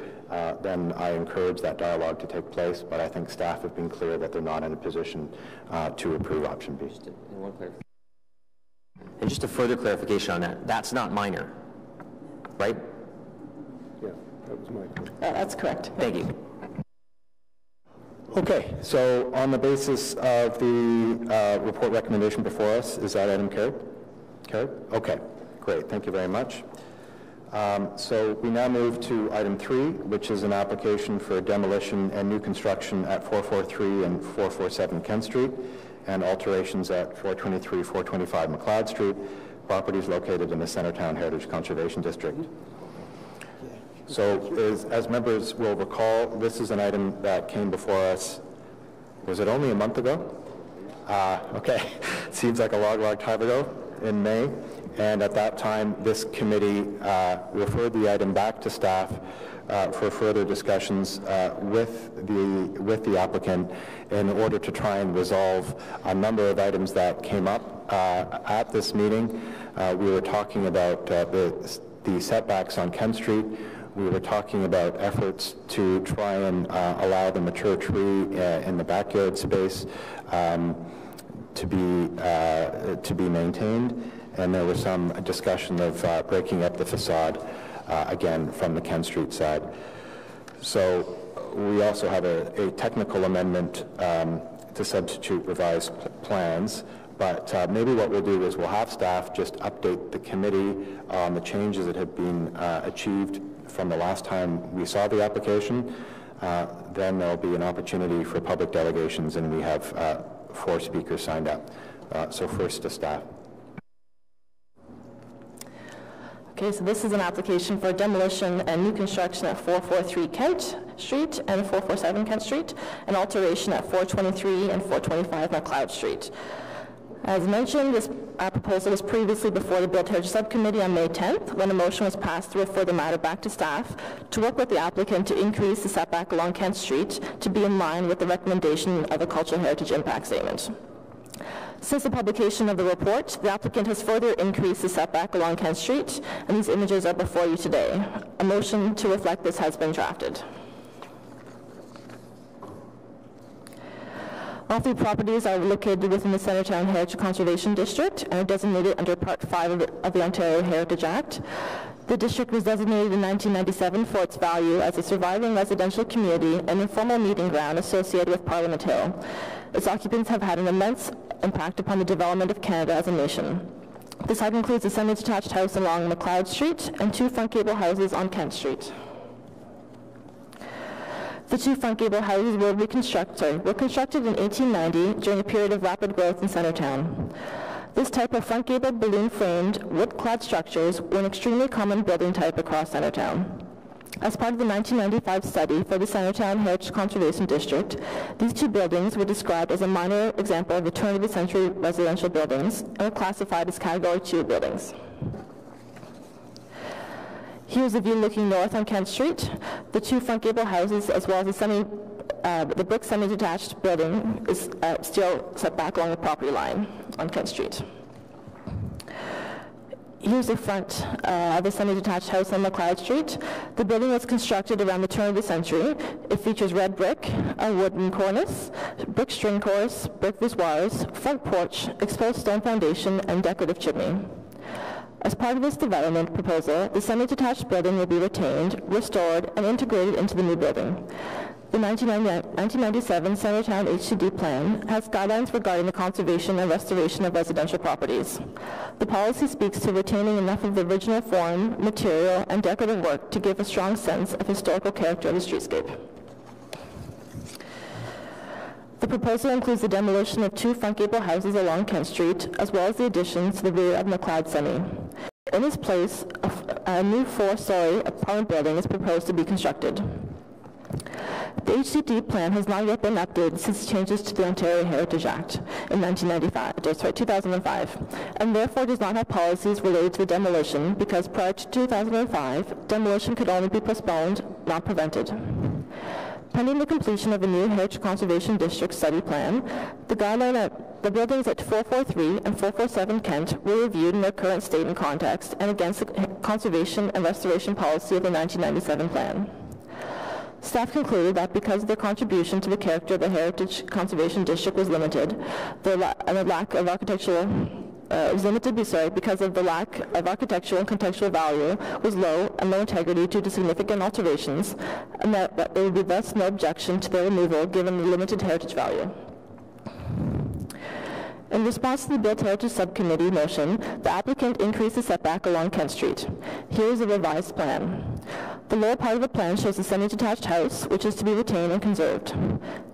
then I encourage that dialogue to take place, but I think staff have been clear that they're not in a position to approve option B. And just a further clarification on that, that's not minor, right? Yeah, that was my question. That's correct. Thank you. Okay, so on the basis of the report recommendation before us, is that item carried? Carried? Okay, great, thank you very much. So we now move to item 3, which is an application for demolition and new construction at 443 and 447 Kent Street, and alterations at 423, 425 McLeod Street, properties located in the Centertown Heritage Conservation District. So as members will recall, this is an item that came before us, was it only a month ago? Okay, seems like a long time ago, in May. And at that time, this committee referred the item back to staff for further discussions with the applicant in order to try and resolve a number of items that came up at this meeting. We were talking about the setbacks on Kent Street. We were talking about efforts to try and allow the mature tree in the backyard space to be maintained, and there was some discussion of breaking up the facade again from the Kent Street side. So we also have a technical amendment to substitute revised plans. But maybe what we'll do is we'll have staff just update the committee on the changes that have been achieved from the last time we saw the application. Then there'll be an opportunity for public delegations, and we have 4 speakers signed up. So first to staff. Okay, so this is an application for demolition and new construction at 443 Kent Street and 447 Kent Street, and alteration at 423 and 425 McLeod Street. As mentioned, this proposal was previously before the Built Heritage Subcommittee on May 10th, when a motion was passed to refer the matter back to staff to work with the applicant to increase the setback along Kent Street to be in line with the recommendation of a Cultural Heritage Impact Statement. Since the publication of the report, the applicant has further increased the setback along Kent Street, and these images are before you today. A motion to reflect this has been drafted. All 3 properties are located within the Centertown Heritage Conservation District and are designated under Part 5 of the Ontario Heritage Act. The district was designated in 1997 for its value as a surviving residential community and informal meeting ground associated with Parliament Hill. Its occupants have had an immense impact upon the development of Canada as a nation. This site includes a semi-detached house along McLeod Street and 2 front gable houses on Kent Street. The 2 front gable houses were constructed in 1890 during a period of rapid growth in Centertown. This type of front gable balloon-framed, wood-clad structures were an extremely common building type across Centertown. As part of the 1995 study for the Centertown Heritage Conservation District, these 2 buildings were described as a minor example of turn-of-the-century residential buildings and were classified as Category 2 buildings. Here's a view looking north on Kent Street. The 2 front gable houses, as well as the brick semi-detached building, is still set back along the property line on Kent Street. Here's the front of the semi-detached house on McLeod Street. The building was constructed around the turn of the century. It features red brick, a wooden cornice, brick string course, brick voussoirs, front porch, exposed stone foundation, and decorative chimney. As part of this development proposal, the semi-detached building will be retained, restored, and integrated into the new building. The 1997 Centertown HCD plan has guidelines regarding the conservation and restoration of residential properties. The policy speaks to retaining enough of the original form, material, and decorative work to give a strong sense of historical character of the streetscape. The proposal includes the demolition of 2 front gable houses along Kent Street, as well as the addition to the rear of McLeod Semi. In its place, a new 4-story apartment building is proposed to be constructed. The HCD plan has not yet been updated since changes to the Ontario Heritage Act in 2005, and therefore does not have policies related to demolition because prior to 2005, demolition could only be postponed, not prevented. Pending the completion of a new Heritage Conservation District study plan, the buildings at 443 and 447 Kent were reviewed in their current state and context and against the conservation and restoration policy of the 1997 plan. Staff concluded that because their contribution to the character of the Heritage Conservation District was limited, because of the lack of architectural and contextual value was low and low integrity due to significant alterations, and that there would be thus no objection to their removal given the limited heritage value. In response to the Built Heritage Subcommittee motion, the applicant increased the setback along Kent Street. Here is a revised plan. The lower part of the plan shows a semi-detached house, which is to be retained and conserved.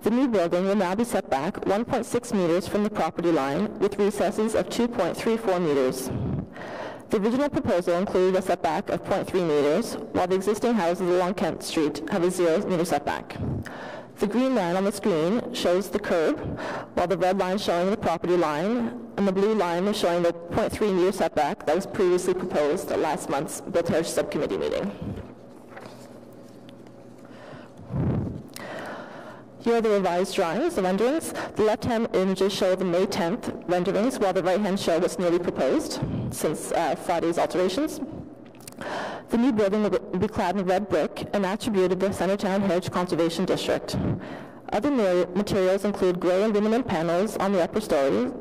The new building will now be set back 1.6 meters from the property line, with recesses of 2.34 meters. The original proposal included a setback of 0.3 meters, while the existing houses along Kent Street have a 0-meter setback. The green line on the screen shows the curb, while the red line showing the property line, and the blue line is showing the 0.3-meter setback that was previously proposed at last month's Built Heritage Subcommittee meeting. Here are the revised drawings, the renderings. The left-hand images show the May 10th renderings, while the right-hand show what's newly proposed since Friday's alterations. The new building will be clad in red brick and attributed to the Centertown Heritage Conservation District. Other materials include gray aluminum panels on the upper story,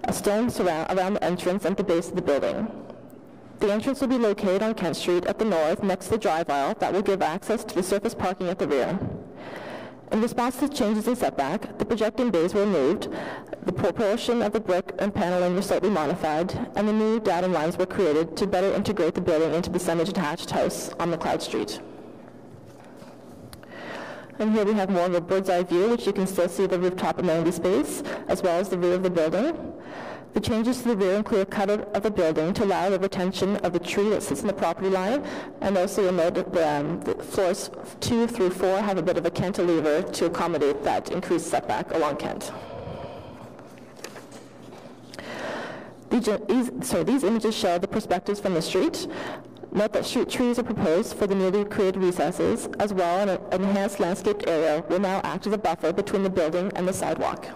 a stone around the entrance and the base of the building. The entrance will be located on Kent Street at the north next to the drive aisle that will give access to the surface parking at the rear. In response to changes in setback, the projecting bays were removed, the proportion of the brick and paneling was slightly modified, and the new datum lines were created to better integrate the building into the semi-detached house on McLeod Street. And here we have more of a bird's eye view, which you can still see the rooftop amenity space, as well as the rear of the building. The changes to the rear include a cutout of the building to allow the retention of the tree that sits in the property line, and also you'll note that the floors 2 through 4 have a bit of a cantilever to accommodate that increased setback along Kent. These images show the perspectives from the street. Note that street trees are proposed for the newly created recesses, as well as an enhanced landscaped area will now act as a buffer between the building and the sidewalk.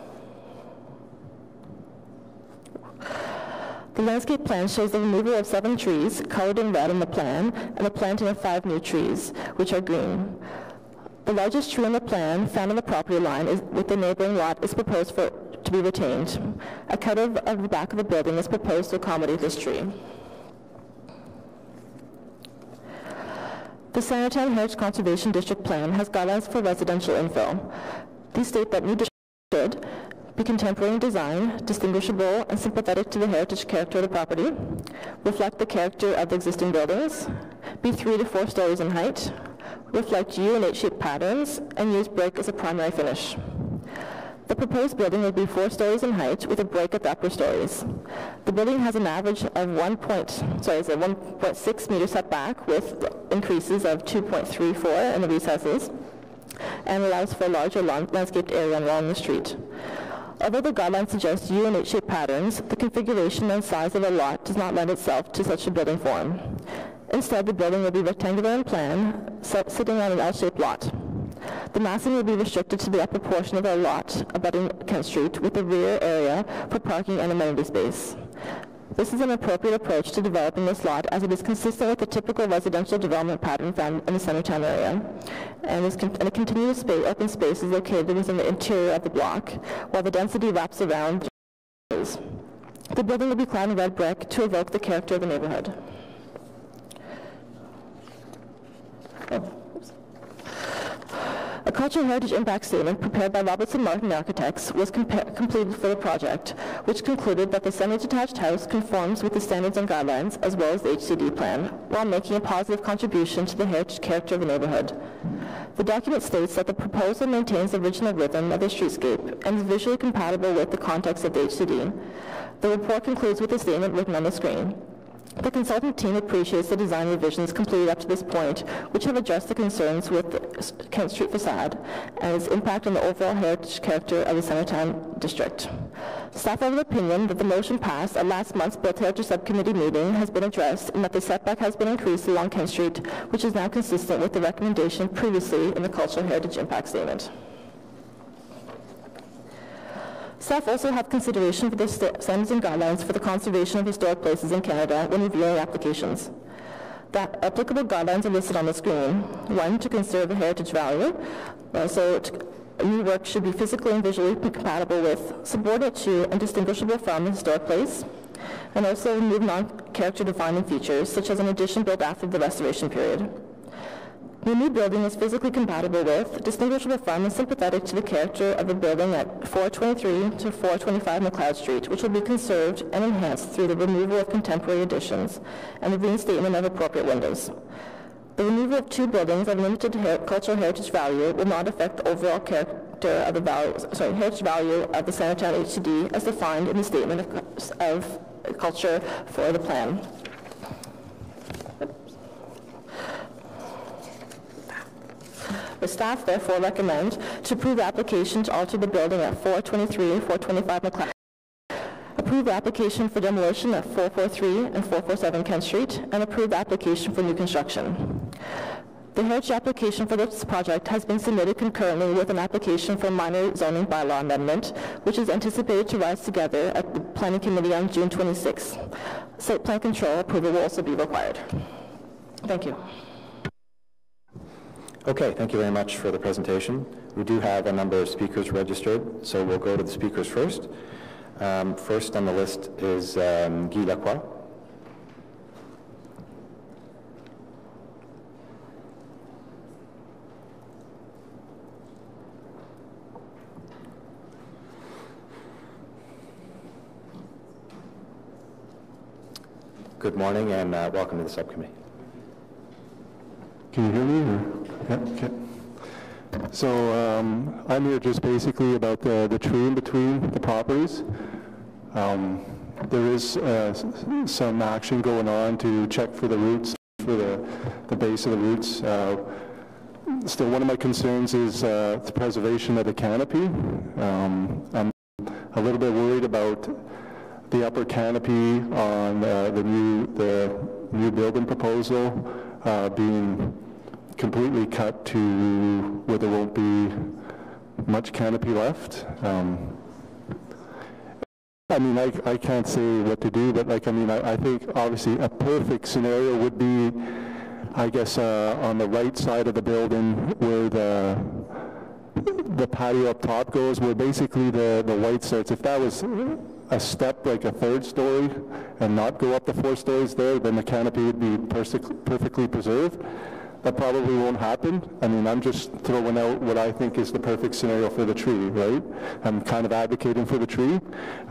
The landscape plan shows the removal of 7 trees, colored in red in the plan, and the planting of 5 new trees, which are green. The largest tree on the plan, found on the property line with the neighboring lot, is proposed to be retained. A cutout of the back of the building is proposed to accommodate this tree. The Centertown Heritage Conservation District Plan has guidelines for residential infill. These state that new districts should be contemporary in design, distinguishable and sympathetic to the heritage character of the property, reflect the character of the existing buildings, be 3 to 4 stories in height, reflect U and H-shaped patterns, and use brick as a primary finish. The proposed building will be 4 stories in height with a break at the upper stories. The building has an average of 1.6 meter setback with increases of 2.34 in the recesses, and allows for a larger landscaped area along the street. Although the guidelines suggest U and H-shaped patterns, the configuration and size of the lot does not lend itself to such a building form. Instead, the building will be rectangular in plan, sitting on an L-shaped lot. The massing will be restricted to the upper portion of the lot abutting Kent Street, with the rear area for parking and amenity space. This is an appropriate approach to developing this lot, as it is consistent with the typical residential development pattern found in the Centertown area, and a continuous open space is located within the interior of the block, while the density wraps around. The building will be clad in red brick to evoke the character of the neighborhood. A cultural heritage impact statement prepared by Robertson Martin Architects was completed for the project, which concluded that the semi-detached house conforms with the standards and guidelines as well as the HCD plan, while making a positive contribution to the heritage character of the neighborhood. The document states that the proposal maintains the original rhythm of the streetscape and is visually compatible with the context of the HCD. The report concludes with a statement written on the screen. The consultant team appreciates the design revisions completed up to this point, which have addressed the concerns with the Kent Street facade and its impact on the overall heritage character of the Centertown district. Staff are of the opinion that the motion passed at last month's Built Heritage Subcommittee meeting has been addressed and that the setback has been increased along Kent Street, which is now consistent with the recommendation previously in the Cultural Heritage Impact Statement. Staff also have consideration for the standards and guidelines for the conservation of historic places in Canada when reviewing applications. The applicable guidelines are listed on the screen. 1, to conserve the heritage value. New work should be physically and visually compatible with, subordinate to, and distinguishable from the historic place, and also remove non-character defining features, such as an addition built after the restoration period. The new building is physically compatible with, distinguishable from, and sympathetic to the character of the building at 423 to 425 McLeod Street, which will be conserved and enhanced through the removal of contemporary additions and the reinstatement of appropriate windows. The removal of 2 buildings of limited cultural heritage value will not affect the overall character of the heritage value of the Centertown HCD as defined in the Statement of Culture for the plan. The staff therefore recommend to approve the application to alter the building at 423, 425 McLeod. Approve the application for demolition at 443 and 447 Kent Street, and approve the application for new construction. The heritage application for this project has been submitted concurrently with an application for minor zoning bylaw amendment, which is anticipated to rise together at the Planning Committee on June 26th. Site plan control approval will also be required. Thank you. Okay, thank you very much for the presentation. We do have a number of speakers registered, so we'll go to the speakers first. First on the list is Guy Lacroix. Good morning and welcome to the subcommittee. Can you hear me? Or? Yeah, okay. So I'm here just basically about the tree in between the properties. There is some action going on to check for the roots, for the base of the roots. Still, one of my concerns is the preservation of the canopy. I'm a little bit worried about the upper canopy on the new building proposal being completely cut to where there won't be much canopy left. I mean, I can't say what to do, but I think obviously a perfect scenario would be, I guess, on the right side of the building where the patio up top goes, where basically the white starts. If that was a step like a 3rd story and not go up the 4 stories there, then the canopy would be perfectly preserved. That probably won't happen. I mean, I'm just throwing out what I think is the perfect scenario for the tree, right? I'm kind of advocating for the tree.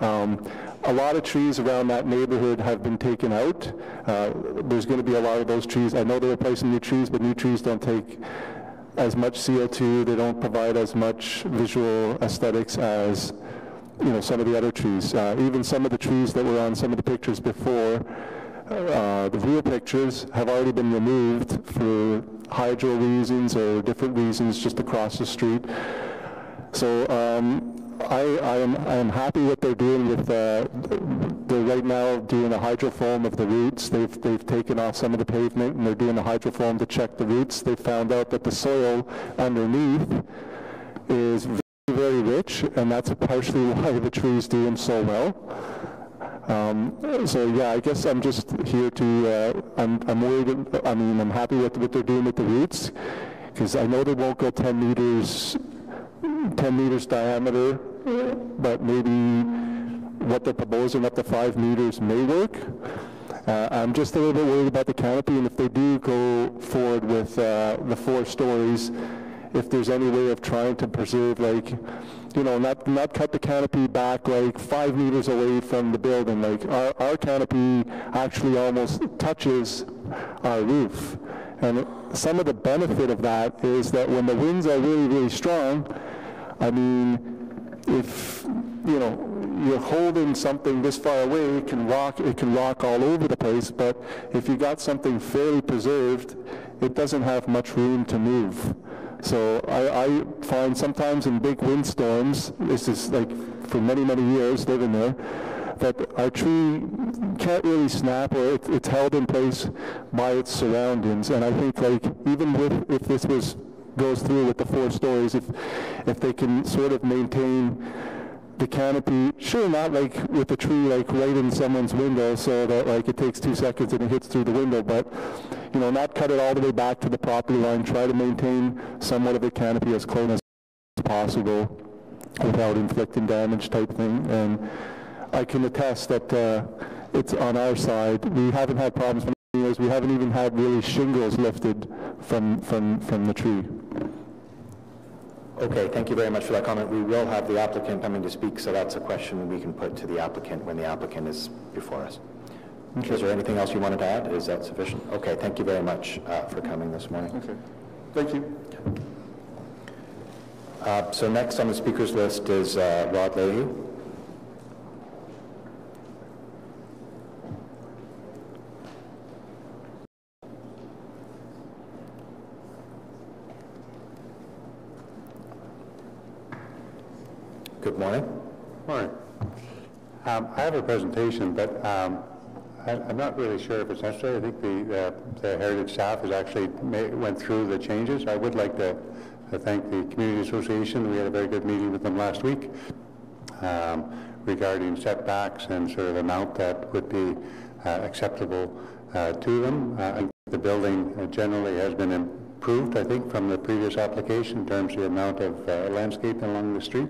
A lot of trees around that neighborhood have been taken out. There's going to be a lot of those trees. I know they're replacing new trees, but new trees don't take as much CO2. They don't provide as much visual aesthetics as some of the other trees. Even some of the trees that were on some of the pictures before, the real pictures have already been removed for hydro reasons or different reasons just across the street. So I am happy what they're doing with, they're right now doing a hydrofoam of the roots. They've taken off some of the pavement and they're doing a hydrofoam to check the roots. They found out that the soil underneath is very, very rich, and that's partially why the tree's doing so well. So yeah, I guess I'm just here to, I'm worried, I'm happy with what they're doing with the roots, because I know they won't go 10 meters diameter, but maybe what they're proposing up to 5 meters may work. I'm just a little bit worried about the canopy, and if they do go forward with the 4 stories, if there's any way of trying to preserve, not cut the canopy back 5 meters away from the building. Our canopy actually almost touches our roof. And some of the benefit of that is that when the winds are really, really strong, if, you're holding something this far away, it can rock all over the place, but if you got something fairly preserved, it doesn't have much room to move. So I find sometimes in big windstorms, this is like for many, many years living there, that our tree can't really snap, or it's held in place by its surroundings. And I think, like, even if this goes through with the 4 stories, if they can sort of maintain the canopy, sure, not like with the tree like right in someone's window so that like it takes 2 seconds and it hits through the window, but you know, not cut it all the way back to the property line, try to maintain somewhat of a canopy as close as possible without inflicting damage type thing. And I can attest that it's on our side. We haven't had problems for many years. We haven't even had really shingles lifted from the tree. Okay, thank you very much for that comment. We will have the applicant coming to speak, so that's a question we can put to the applicant when the applicant is before us. Okay. Is there anything else you wanted to add? Is that sufficient? Okay, thank you very much for coming this morning. Okay, thank you. So next on the speakers list is Rod Leahy. Good morning. Morning. I have a presentation, but I'm not really sure if it's necessary. I think the Heritage staff has actually went through the changes. I would like to thank the Community Association. We had a very good meeting with them last week regarding setbacks and sort of amount that would be acceptable to them. The building generally has been improved, I think, from the previous application in terms of the amount of landscaping along the street.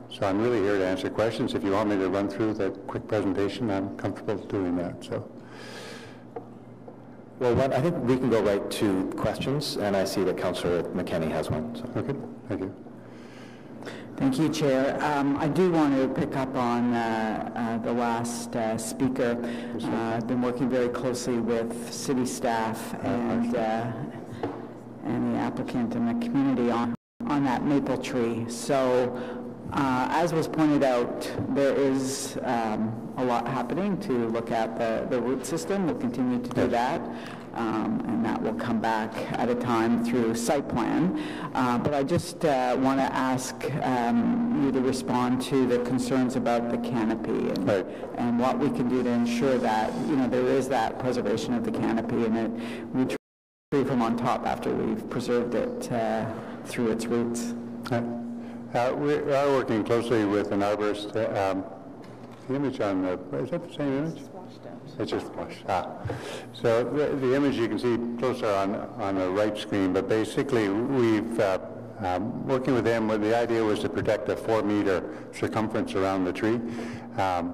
So I'm really here to answer questions. If you want me to run through the quick presentation, I'm comfortable doing that. So, well, I think we can go right to questions, and I see that Councillor McKenney has one. So. Okay, thank you. Thank you, Chair. I do want to pick up on the last speaker. I've been working very closely with city staff and the applicant and the community on that maple tree. So, as was pointed out, there is a lot happening to look at the root system. We'll continue to do that, and that will come back at a time through site plan. But I just want to ask you to respond to the concerns about the canopy and what we can do to ensure that, you know, there is that preservation of the canopy and that we tree from on top after we've preserved it through its roots. We are working closely with an arborist. The image on the, is that the same image? It's washed out. It's just washed. So the image you can see closer on the right screen, but basically we've, working with them, the idea was to protect a 4-meter circumference around the tree,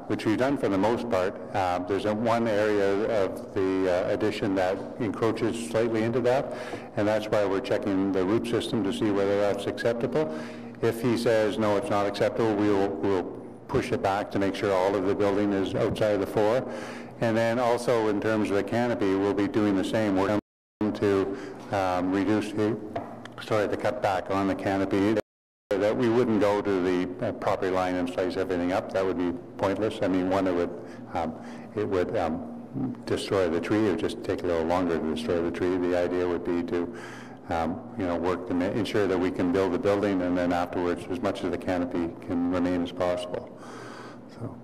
which we've done for the most part. There's one area of the addition that encroaches slightly into that, and that's why we're checking the root system to see whether that's acceptable. If he says, no, it's not acceptable, we'll push it back to make sure all of the building is outside of the 4. And then also in terms of the canopy, we'll be doing the same. We're going to to cut back on the canopy, that we wouldn't go to the property line and slice everything up. That would be pointless. I mean, one, it would destroy the tree. It would just take a little longer to destroy the tree. The idea would be to work to ensure that we can build the building, and then afterwards, as much of the canopy can remain as possible. So.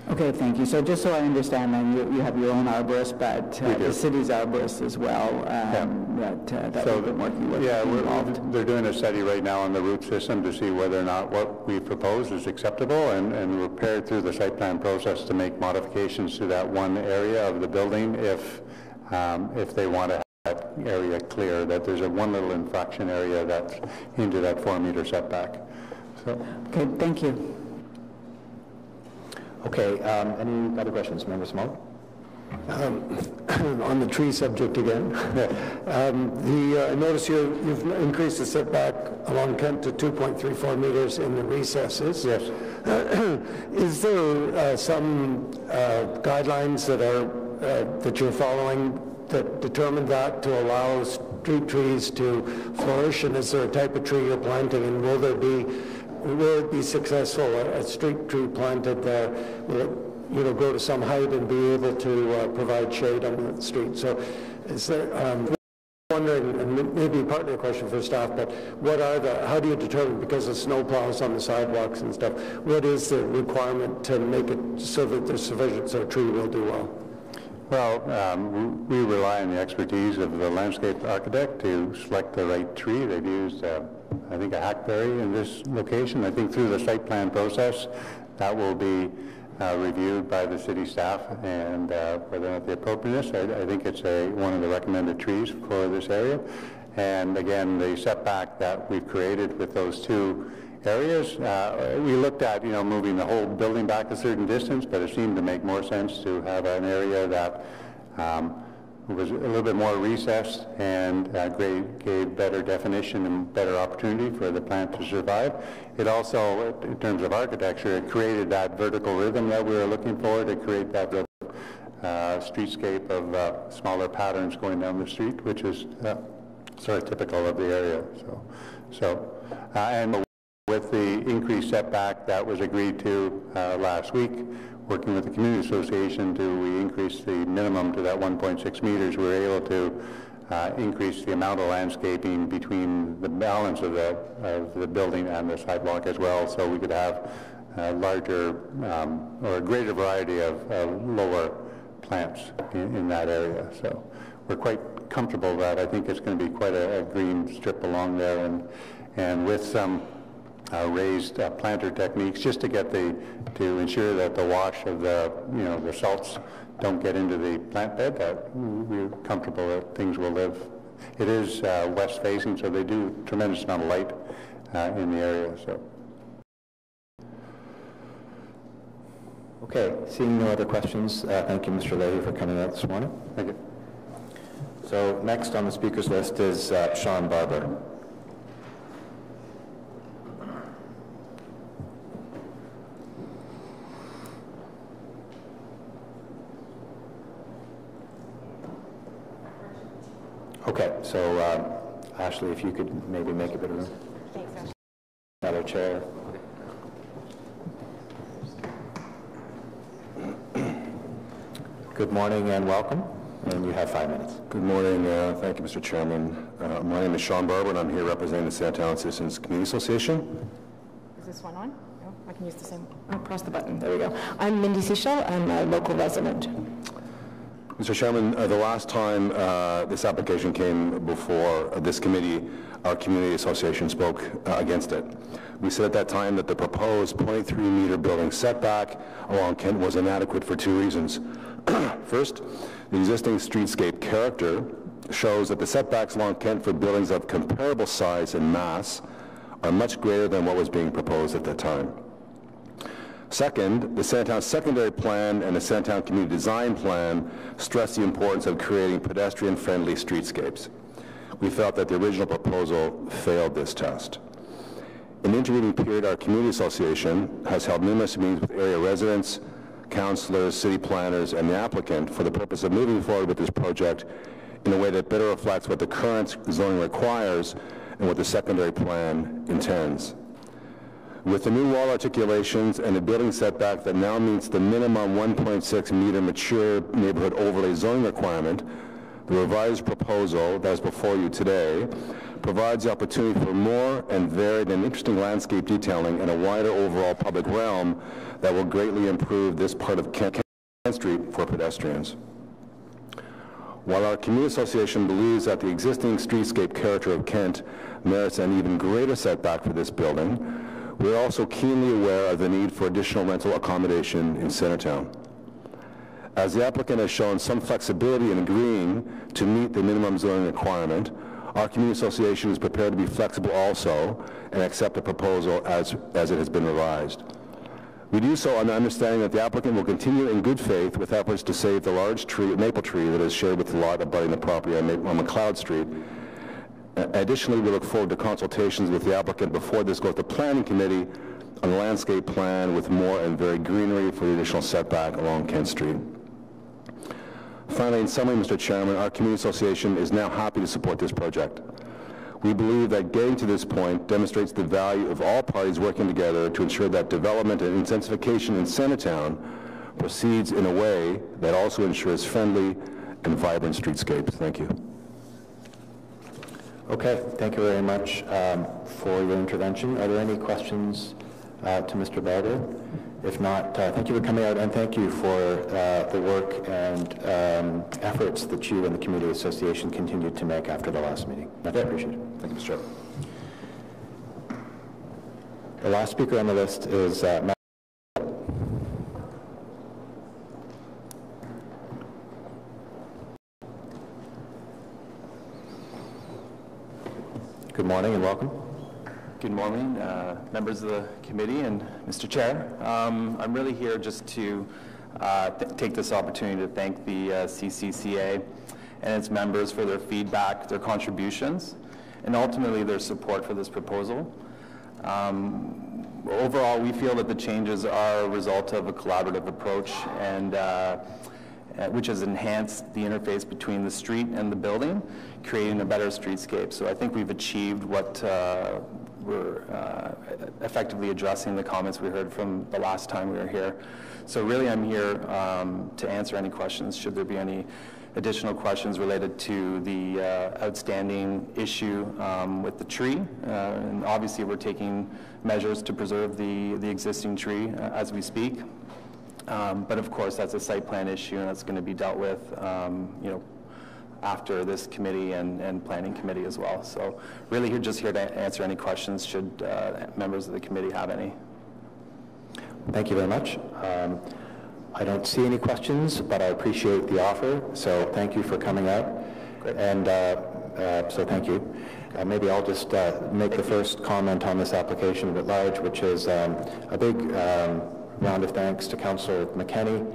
Okay, thank you. So just so I understand, then you have your own arborist, but the city's arborist as well that we've been working with. Yeah, they're doing a study right now on the root system to see whether or not what we propose is acceptable, and we're prepared through the site plan process to make modifications to that one area of the building if they want to that area clear, that there's one little infraction area that's into that 4-meter setback. So. Okay, thank you. Okay, any other questions, Member Small? On the tree subject again. I notice you've increased the setback along Kent to 2.34 meters in the recesses. Yes. Is there some guidelines that you're following that determine that to allow street trees to flourish, and is there a type of tree you're planting, and will there be will it be successful? A street tree planted there, will it, you know, grow to some height and be able to provide shade on the street? So is there, wondering, and maybe partly a question for staff, but how do you determine, because of snow plows on the sidewalks and stuff, what is the requirement to make it so that there's sufficient so a tree will do well? Well, we rely on the expertise of the landscape architect to select the right tree. They've used, I think, a hackberry in this location. I think through the site plan process, that will be reviewed by the city staff, and whether or not the appropriateness. I think it's one of the recommended trees for this area. And again, the setback that we've created with those two areas, we looked at, you know, moving the whole building back a certain distance, but it seemed to make more sense to have an area that was a little bit more recessed and gave better definition and better opportunity for the plant to survive. It also, in terms of architecture, it created that vertical rhythm that we were looking for, to create that streetscape of smaller patterns going down the street, which is sort of typical of the area. And with the increased setback that was agreed to last week, working with the community association, we increase the minimum to that 1.6 meters. We were able to increase the amount of landscaping between the balance of the building and the sidewalk as well, so we could have a larger or a greater variety of lower plants in that area. So we're quite comfortable that I think it's going to be quite a green strip along there, and with some raised planter techniques, just to ensure that the wash of the salts don't get into the plant bed, that we're comfortable that things will live. It is west facing, so they do a tremendous amount of light in the area. So. Okay, seeing no other questions, thank you, Mr. Leahy, for coming out this morning. Thank you. So next on the speakers list is Sean Barber. Okay, so Ashley, if you could maybe make a bit of room. Thanks, Ashley. Another chair. Good morning and welcome, and you have 5 minutes. Good morning. Thank you, Mr. Chairman. My name is Sean Barber, and I'm here representing the Sandtown Citizens Community Association. Is this one on? No, I can use the same. Oh, press the button. There we go. I'm Mindy Sechel. I'm a local resident. Mr. Chairman, the last time this application came before this committee, our community association spoke against it. We said at that time that the proposed 0.3-meter building setback along Kent was inadequate for two reasons. First, the existing streetscape character shows that the setbacks along Kent for buildings of comparable size and mass are much greater than what was being proposed at that time. Second, the Sandtown Secondary Plan and the Sandtown Community Design Plan stress the importance of creating pedestrian-friendly streetscapes. We felt that the original proposal failed this test. In the intervening period, our community association has held numerous meetings with area residents, councilors, city planners, and the applicant for the purpose of moving forward with this project in a way that better reflects what the current zoning requires and what the secondary plan intends. With the new wall articulations and a building setback that now meets the minimum 1.6 meter mature neighborhood overlay zoning requirement, the revised proposal that is before you today provides the opportunity for more and varied and interesting landscape detailing in a wider overall public realm that will greatly improve this part of Kent Street for pedestrians. While our community association believes that the existing streetscape character of Kent merits an even greater setback for this building, we are also keenly aware of the need for additional rental accommodation in Centertown. As the applicant has shown some flexibility in agreeing to meet the minimum zoning requirement, our community association is prepared to be flexible also and accept the proposal as it has been revised. We do so on the understanding that the applicant will continue in good faith with efforts to save the large maple tree that is shared with the lot abutting the property on McLeod Street. Additionally, we look forward to consultations with the applicant before this goes to planning committee on the landscape plan with more and varied greenery for the additional setback along Kent Street. Finally, in summary, Mr. Chairman, our community association is now happy to support this project. We believe that getting to this point demonstrates the value of all parties working together to ensure that development and intensification in Centretown proceeds in a way that also ensures friendly and vibrant streetscapes. Thank you. Okay, thank you very much for your intervention. Are there any questions to Mr. Belder? If not, thank you for coming out, and thank you for the work and efforts that you and the Community Association continued to make after the last meeting. Much appreciated. Thank you, Mr. Chair. The last speaker on the list is Matt. Good morning and welcome. Good morning, members of the committee and Mr. Chair. I'm really here just to take this opportunity to thank the CCCA and its members for their feedback, their contributions, and ultimately their support for this proposal. Overall, we feel that the changes are a result of a collaborative approach and which has enhanced the interface between the street and the building, creating a better streetscape. So I think we've achieved what we're effectively addressing the comments we heard from the last time we were here. So really I'm here to answer any questions, should there be any additional questions related to the outstanding issue with the tree. And obviously we're taking measures to preserve the existing tree as we speak. But of course that's a site plan issue and that's going to be dealt with after this committee and planning committee as well. So really just here to answer any questions should members of the committee have any. Thank you very much. I don't see any questions, but I appreciate the offer, so thank you for coming out. Great. And so thank you. Maybe I'll just make the first comment on this application at large, which is a big round of thanks to Councillor McKenney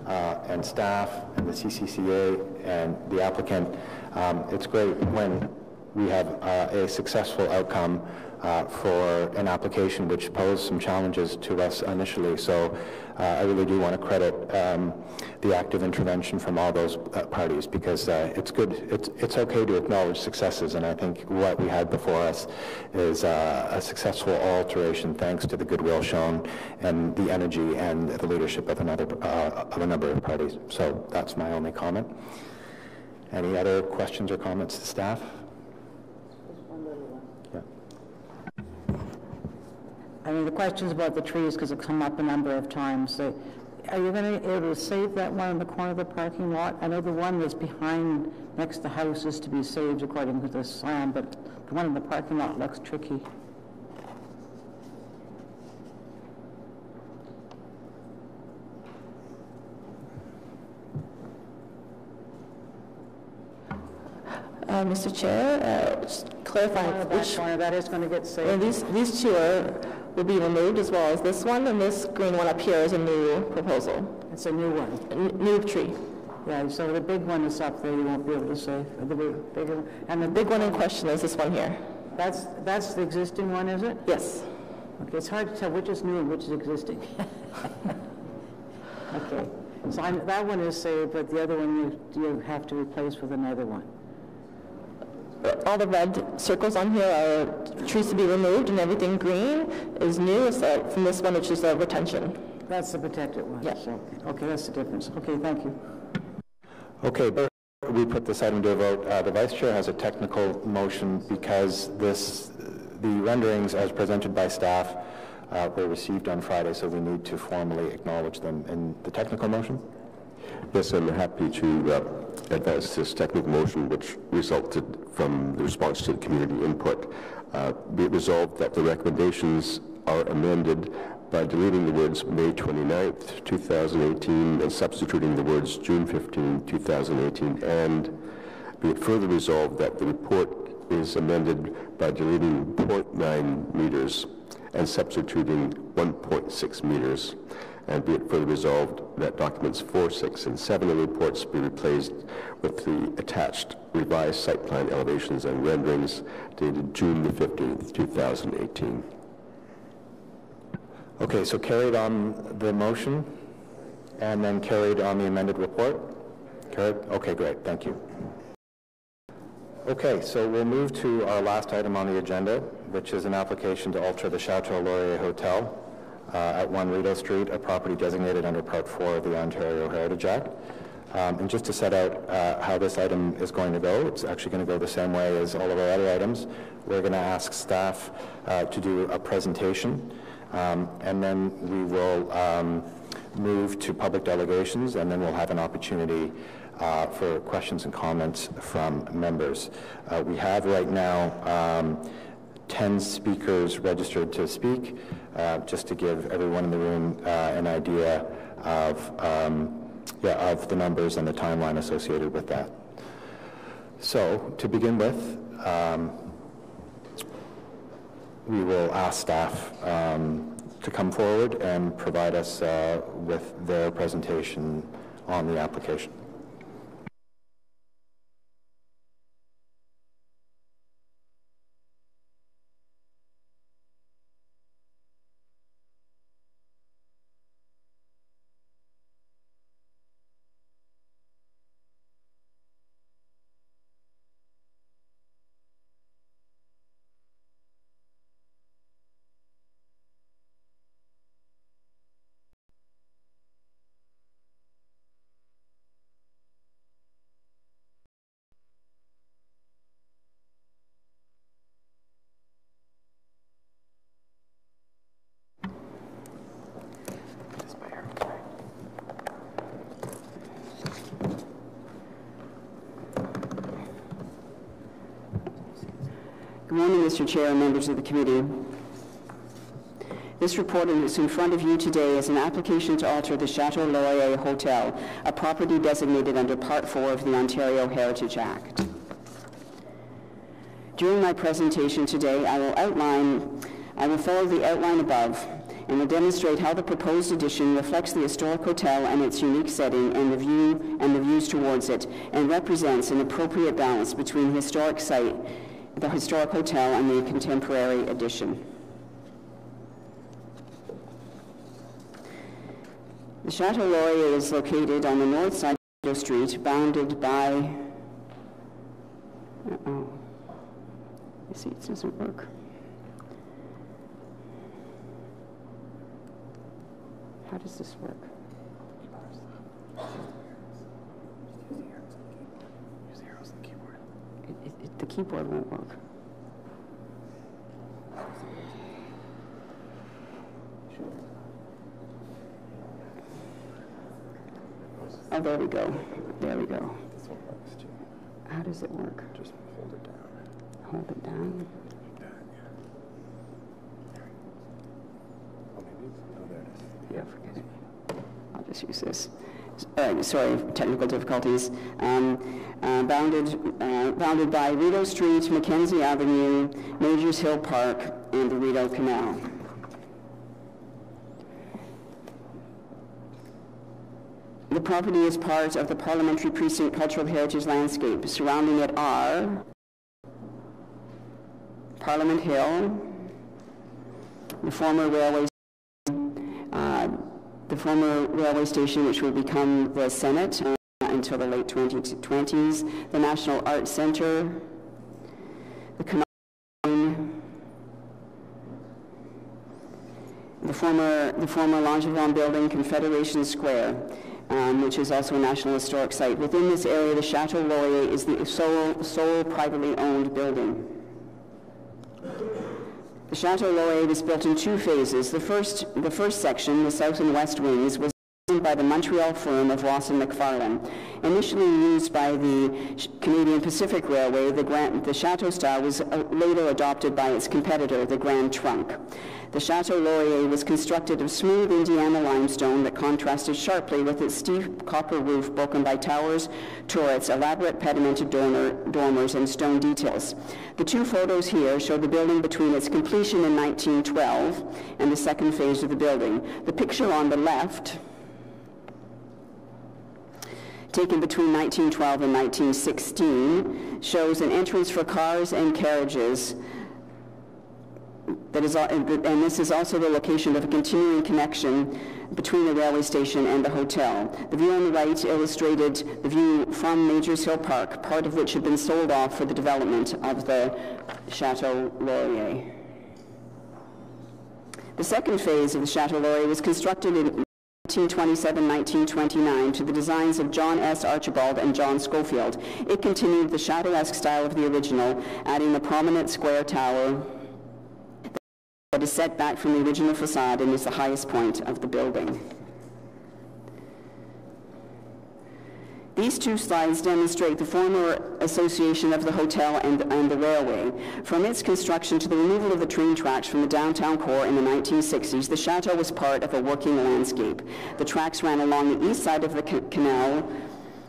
and staff and the CCCA and the applicant. It's great when we have a successful outcome for an application which posed some challenges to us initially. So I really do want to credit the active intervention from all those parties, because it's good. It's okay to acknowledge successes, and I think what we had before us is a successful alteration thanks to the goodwill shown and the energy and the leadership of a number of parties. So that's my only comment. Any other questions or comments to staff? I mean, the questions about the trees, because it's come up a number of times. Are you going to be able to save that one in the corner of the parking lot? I know the one that's behind, next to the house, is to be saved according to the plan, but the one in the parking lot looks tricky. Mr. Chair, just clarifying which corner that is going to get saved. These two will be removed, as well as this one, and this green one up here is a new proposal. It's a new one. New tree. Yeah, so the big one is up there, you won't be able to save. The bigger one. And the big one in question is this one here. That's the existing one, is it? Yes. Okay, it's hard to tell which is new and which is existing. Okay, so that one is saved, but the other one you have to replace with another one. All the red circles on here are trees to be removed, and everything green is new, aside from this one, which is the retention. That's the protected one. Yeah. So, okay, that's the difference. Okay, thank you. Okay, we put this item to a vote. The Vice Chair has a technical motion because the renderings as presented by staff were received on Friday, so we need to formally acknowledge them. In the technical motion? Yes, I'm happy to advance this technical motion, which resulted from the response to the community input. Be it resolved that the recommendations are amended by deleting the words May 29th, 2018, and substituting the words June 15, 2018, and be it further resolved that the report is amended by deleting 0.9 meters and substituting 1.6 meters, and be it further resolved that documents 4, 6, and 7 of the reports be replaced with the attached revised site plan elevations and renderings dated June the 15th, 2018. Okay, so carried on the motion and then carried on the amended report? Carried? Okay, great, thank you. Okay, so we'll move to our last item on the agenda, which is an application to alter the Chateau Laurier Hotel at 1 Rideau Street, a property designated under Part 4 of the Ontario Heritage Act. And just to set out how this item is going to go, it's actually going to go the same way as all of our other items. We're going to ask staff to do a presentation, and then we will move to public delegations, and then we'll have an opportunity for questions and comments from members. We have right now 10 speakers registered to speak, just to give everyone in the room an idea of the numbers and the timeline associated with that. So, to begin with, we will ask staff to come forward and provide us with their presentation on the application. Good morning, Mr. Chair and members of the committee. This report that's in front of you today is an application to alter the Chateau Laurier Hotel, a property designated under Part 4 of the Ontario Heritage Act. During my presentation today, I will follow the outline above and will demonstrate how the proposed addition reflects the historic hotel and its unique setting and the views towards it, and represents an appropriate balance between the historic hotel and the contemporary addition. The Chateau Laurier is located on the north side of Rideau Street, bounded by... You see, it doesn't work. How does this work? The keyboard won't work. Oh, there we go. There we go. This one works too. How does it work? Just hold it down. Hold it down? Like that, yeah. Oh, maybe it's... Oh, there it is. Yeah, forget it. I'll just use this. Sorry, technical difficulties. Bounded by Rideau Street, Mackenzie Avenue, Majors Hill Park, and the Rideau Canal. The property is part of the Parliamentary Precinct Cultural Heritage Landscape. Surrounding it are Parliament Hill, the former railway station, which will become the Senate until the late 2020s, the National Arts Centre, the Canal Line, the former Langevin Building, Confederation Square, which is also a National Historic Site. Within this area, the Chateau Laurier is the sole privately owned building. The Chateau Laurier was built in two phases. The first section, the south and west wings, was designed by the Montreal firm of Ross and McFarlane. Initially used by the Canadian Pacific Railway, the Chateau style was later adopted by its competitor, the Grand Trunk. The Chateau Laurier was constructed of smooth Indiana limestone that contrasted sharply with its steep copper roof broken by towers, turrets, elaborate pedimented dormers, and stone details. The two photos here show the building between its completion in 1912 and the second phase of the building. The picture on the left, taken between 1912 and 1916, shows an entrance for cars and carriages and this is also the location of a continuing connection between the railway station and the hotel. The view on the right illustrated the view from Majors Hill Park, part of which had been sold off for the development of the Chateau Laurier. The second phase of the Chateau Laurier was constructed in 1927-1929 to the designs of John S. Archibald and John Schofield. It continued the chateau-esque style of the original, adding the prominent square tower that is set back from the original facade and is the highest point of the building. These two slides demonstrate the former association of the hotel and the railway. From its construction to the removal of the train tracks from the downtown core in the 1960s, the chateau was part of a working landscape. The tracks ran along the east side of the canal,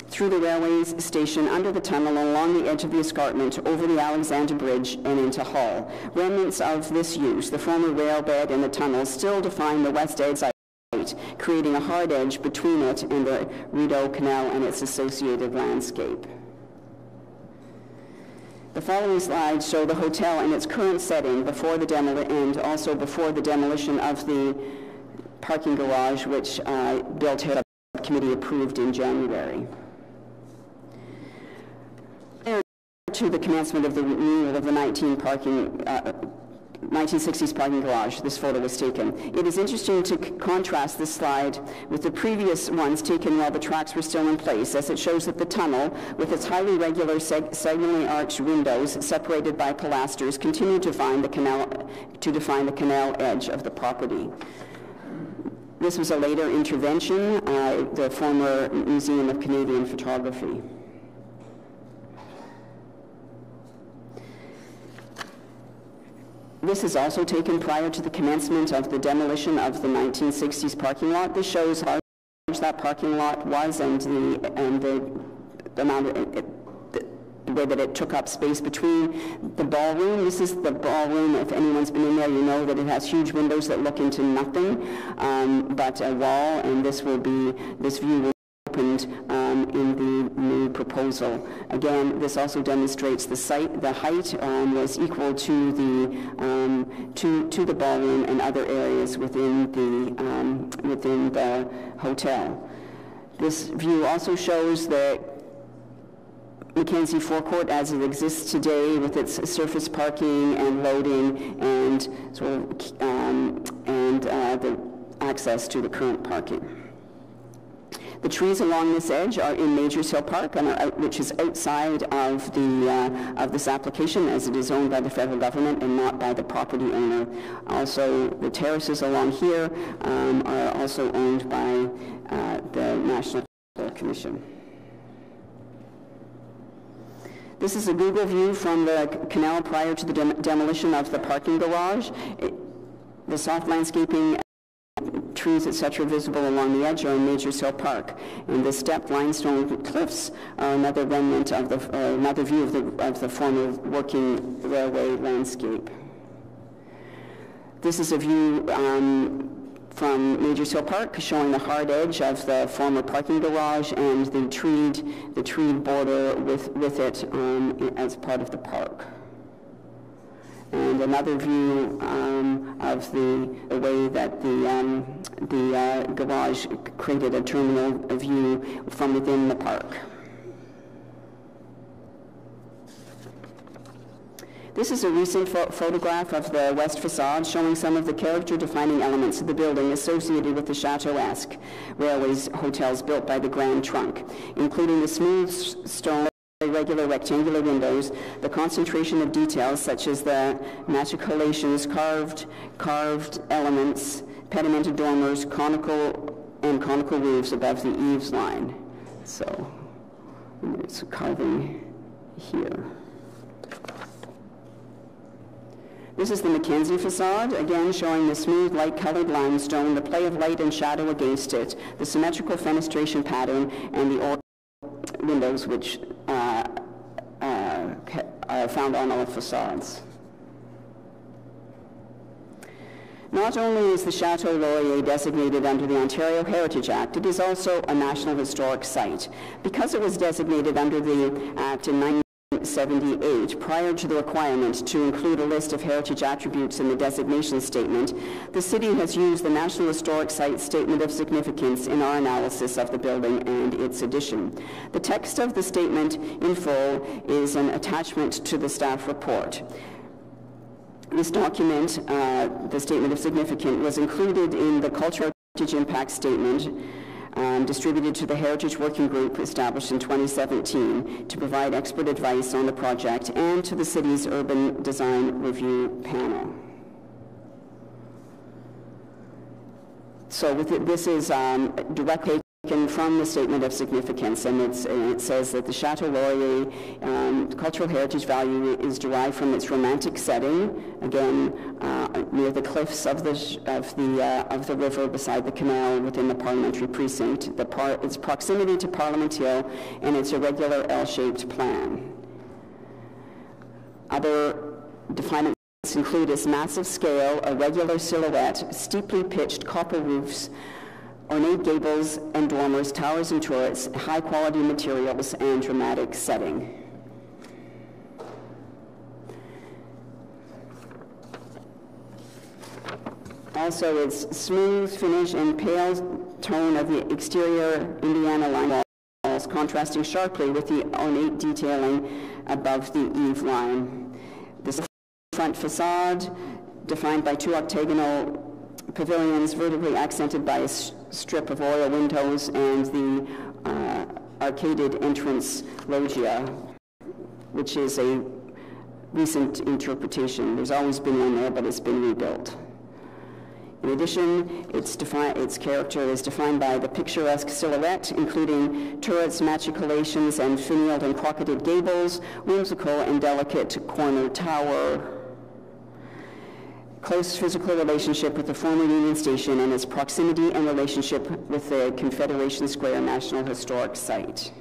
through the railway station, under the tunnel, and along the edge of the escarpment, over the Alexander Bridge and into Hull. Remnants of this use, the former rail bed and the tunnel, still define the west edge, creating a hard edge between it and the Rideau Canal and its associated landscape. The following slides show the hotel in its current setting before the and also before the demolition of the parking garage, which Bill Taylor Committee approved in January. Prior to the commencement of the renewal of the 1960s parking garage, this photo was taken. It is interesting to contrast this slide with the previous ones taken while the tracks were still in place, as it shows that the tunnel, with its highly regular segmentally arched windows separated by pilasters, continued to define the canal edge of the property. This was a later intervention, the former Museum of Canadian Photography. This is also taken prior to the commencement of the demolition of the 1960s parking lot. This shows how large that parking lot was and the amount of the way that it took up space between the ballroom. This is the ballroom. If anyone's been in there, you know that it has huge windows that look into nothing but a wall, and this view will be opened in the new proposal. Again, this also demonstrates the height was equal to the ballroom and other areas within the hotel. This view also shows the Mackenzie forecourt as it exists today, with its surface parking and loading and the access to the current parking. The trees along this edge are in Majors Hill Park, which is outside of this application, as it is owned by the federal government and not by the property owner. Also, the terraces along here are also owned by the National Commission. This is a Google view from the canal prior to the demolition of the parking garage. The soft landscaping, trees, etc., visible along the edge are in Majors Hill Park, and the stepped limestone cliffs are another remnant of another view of the former working railway landscape. This is a view from Majors Hill Park, showing the hard edge of the former parking garage and the treed border with it as part of the park. And another view of the way that the garage created a terminal view from within the park. This is a recent photograph of the west facade, showing some of the character-defining elements of the building associated with the chateau-esque railways hotels built by the Grand Trunk, including the smooth stone, irregular rectangular windows, the concentration of details such as the matriculations, carved elements, pedimented dormers, conical roofs above the eaves line. So there's a carving here. This is the Mackenzie facade, again showing the smooth light-colored limestone, the play of light and shadow against it, the symmetrical fenestration pattern, and the windows which are found on all facades. Not only is the Chateau Laurier designated under the Ontario Heritage Act, it is also a National Historic Site. Because it was designated under the Act in 1978, prior to the requirement to include a list of heritage attributes in the designation statement, the city has used the National Historic Site Statement of Significance in our analysis of the building and its addition. The text of the statement in full is an attachment to the staff report. This document, the Statement of Significance, was included in the Cultural Heritage Impact Statement distributed to the Heritage Working Group established in 2017 to provide expert advice on the project, and to the city's Urban Design Review Panel. So this is directly taken from the Statement of Significance, and it says that the Chateau Laurier cultural heritage value is derived from its romantic setting, again near the cliffs of the river beside the canal within the parliamentary precinct, its proximity to Parliament Hill, and its irregular L-shaped plan. Other definements include its massive scale, a regular silhouette, steeply pitched copper roofs, ornate gables and dormers, towers and turrets, high-quality materials, and dramatic setting. Also, its smooth finish and pale tone of the exterior Indiana line walls, contrasting sharply with the ornate detailing above the eave line. This front facade, defined by two octagonal pavilions vertically accented by a strip of oil windows, and the arcaded entrance loggia, which is a recent interpretation. There's always been one there, but it's been rebuilt. In addition, its character is defined by the picturesque silhouette, including turrets, machicolations, and finialed and crocketed gables, whimsical and delicate corner tower, close physical relationship with the former Union Station, and its proximity and relationship with the Confederation Square National Historic Site.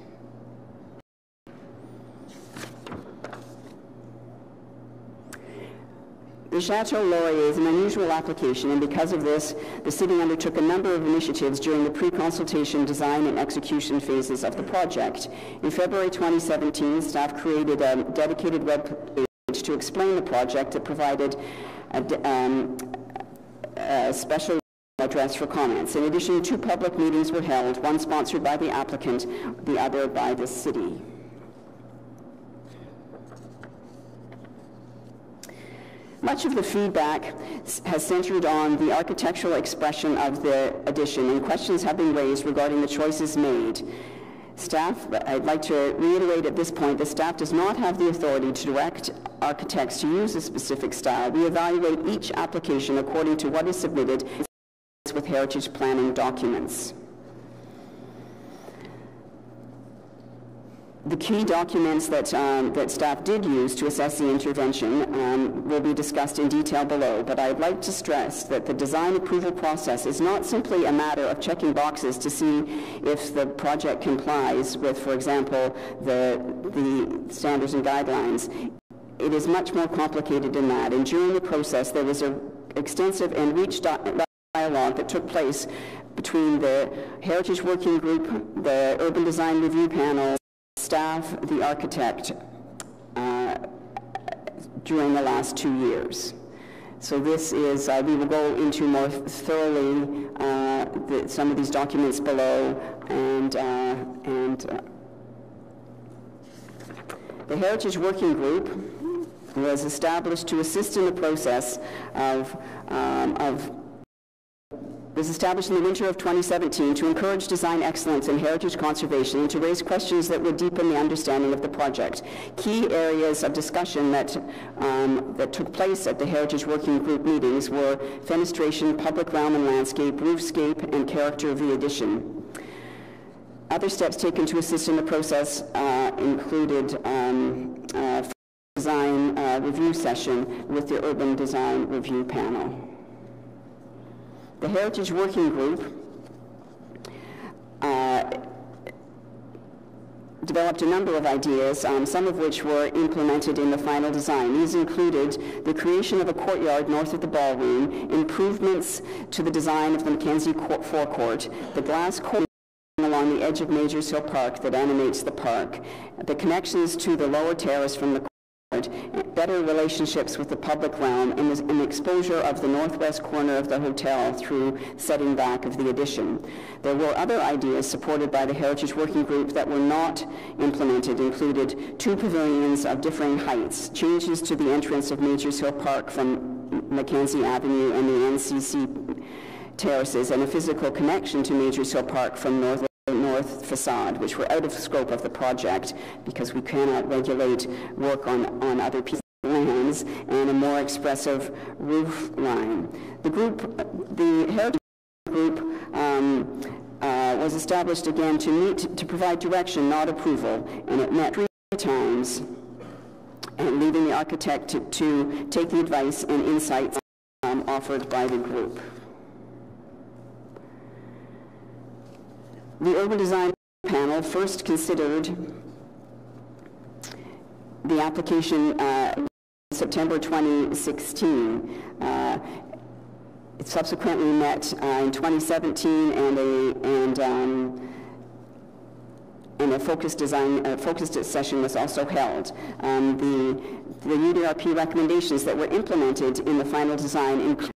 The Chateau Laurier is an unusual application, and because of this, the city undertook a number of initiatives during the pre-consultation, design, and execution phases of the project. In February 2017, staff created a dedicated web page to explain the project that provided a special address for comments. In addition, 2 public meetings were held, one sponsored by the applicant, the other by the city. Much of the feedback has centered on the architectural expression of the addition, and questions have been raised regarding the choices made. Staff, I'd like to reiterate at this point, that staff does not have the authority to direct architects to use a specific style. We evaluate each application according to what is submitted with heritage planning documents. The key documents that staff did use to assess the intervention will be discussed in detail below, but I'd like to stress that the design approval process is not simply a matter of checking boxes to see if the project complies with, for example, the standards and guidelines. It is much more complicated than that, and during the process there was an extensive and rich dialogue that took place between the Heritage Working Group, the Urban Design Review Panel, staff, the architect, during the last 2 years. So this is, we will go into more thoroughly some of these documents below, and the Heritage Working Group was established to assist in the process was established in the winter of 2017 to encourage design excellence in heritage conservation and to raise questions that would deepen the understanding of the project. Key areas of discussion that took place at the Heritage Working Group meetings were fenestration, public realm and landscape, roofscape, and character of the addition. Other steps taken to assist in the process included design review session with the Urban Design Review Panel. The Heritage Working Group developed a number of ideas, some of which were implemented in the final design. These included the creation of a courtyard north of the ballroom, improvements to the design of the Mackenzie forecourt, the glass court along the edge of Majors Hill Park that animates the park, the connections to the lower terrace from the courtyard, better relationships with the public realm, and an exposure of the northwest corner of the hotel through setting back of the addition. There were other ideas supported by the Heritage Working Group that were not implemented, included 2 pavilions of differing heights, changes to the entrance of Majors Hill Park from Mackenzie Avenue and the NCC terraces, and a physical connection to Majors Hill Park from north facade, which were out of scope of the project because we cannot regulate work on other people's lands, and a more expressive roof line. The Heritage Group was established again to provide direction, not approval, and it met 3 times, and leaving the architect to take the advice and insights offered by the group. The urban design panel first considered the application in September 2016. It subsequently met in 2017, and a focused session was also held. The UDRP recommendations that were implemented in the final design include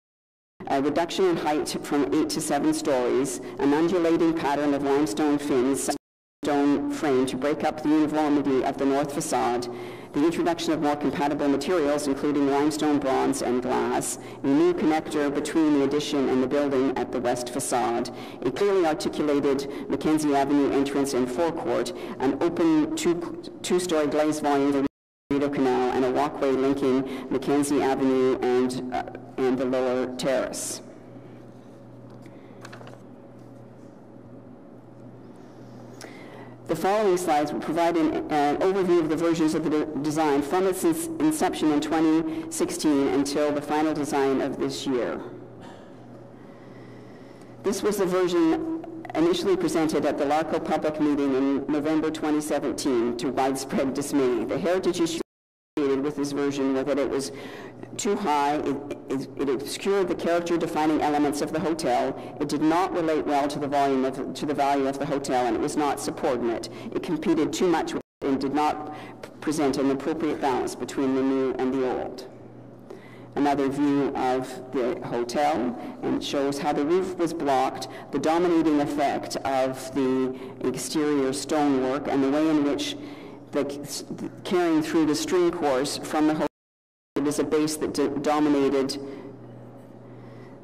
a reduction in height from 8 to 7 stories, an undulating pattern of limestone fins, stone frame to break up the uniformity of the north facade, the introduction of more compatible materials, including limestone, bronze, and glass, a new connector between the addition and the building at the west facade, a clearly articulated Mackenzie Avenue entrance and forecourt, an open two-story glazed volume of the Rideau Canal, and a walkway linking Mackenzie Avenue and the lower terrace. The following slides will provide an overview of the versions of the design from its inception in 2016 until the final design of this year. This was the version initially presented at the LARCO public meeting in November 2017 to widespread dismay. The heritage issue with this version was that it was too high, it obscured the character-defining elements of the hotel, it did not relate well to the value of the hotel, and it was not subordinate. It competed too much with it and did not present an appropriate balance between the new and the old. Another view of the hotel, and it shows how the roof was blocked, the dominating effect of the exterior stonework, and the way in which carrying through the string course from the hotel, it is a base that dominated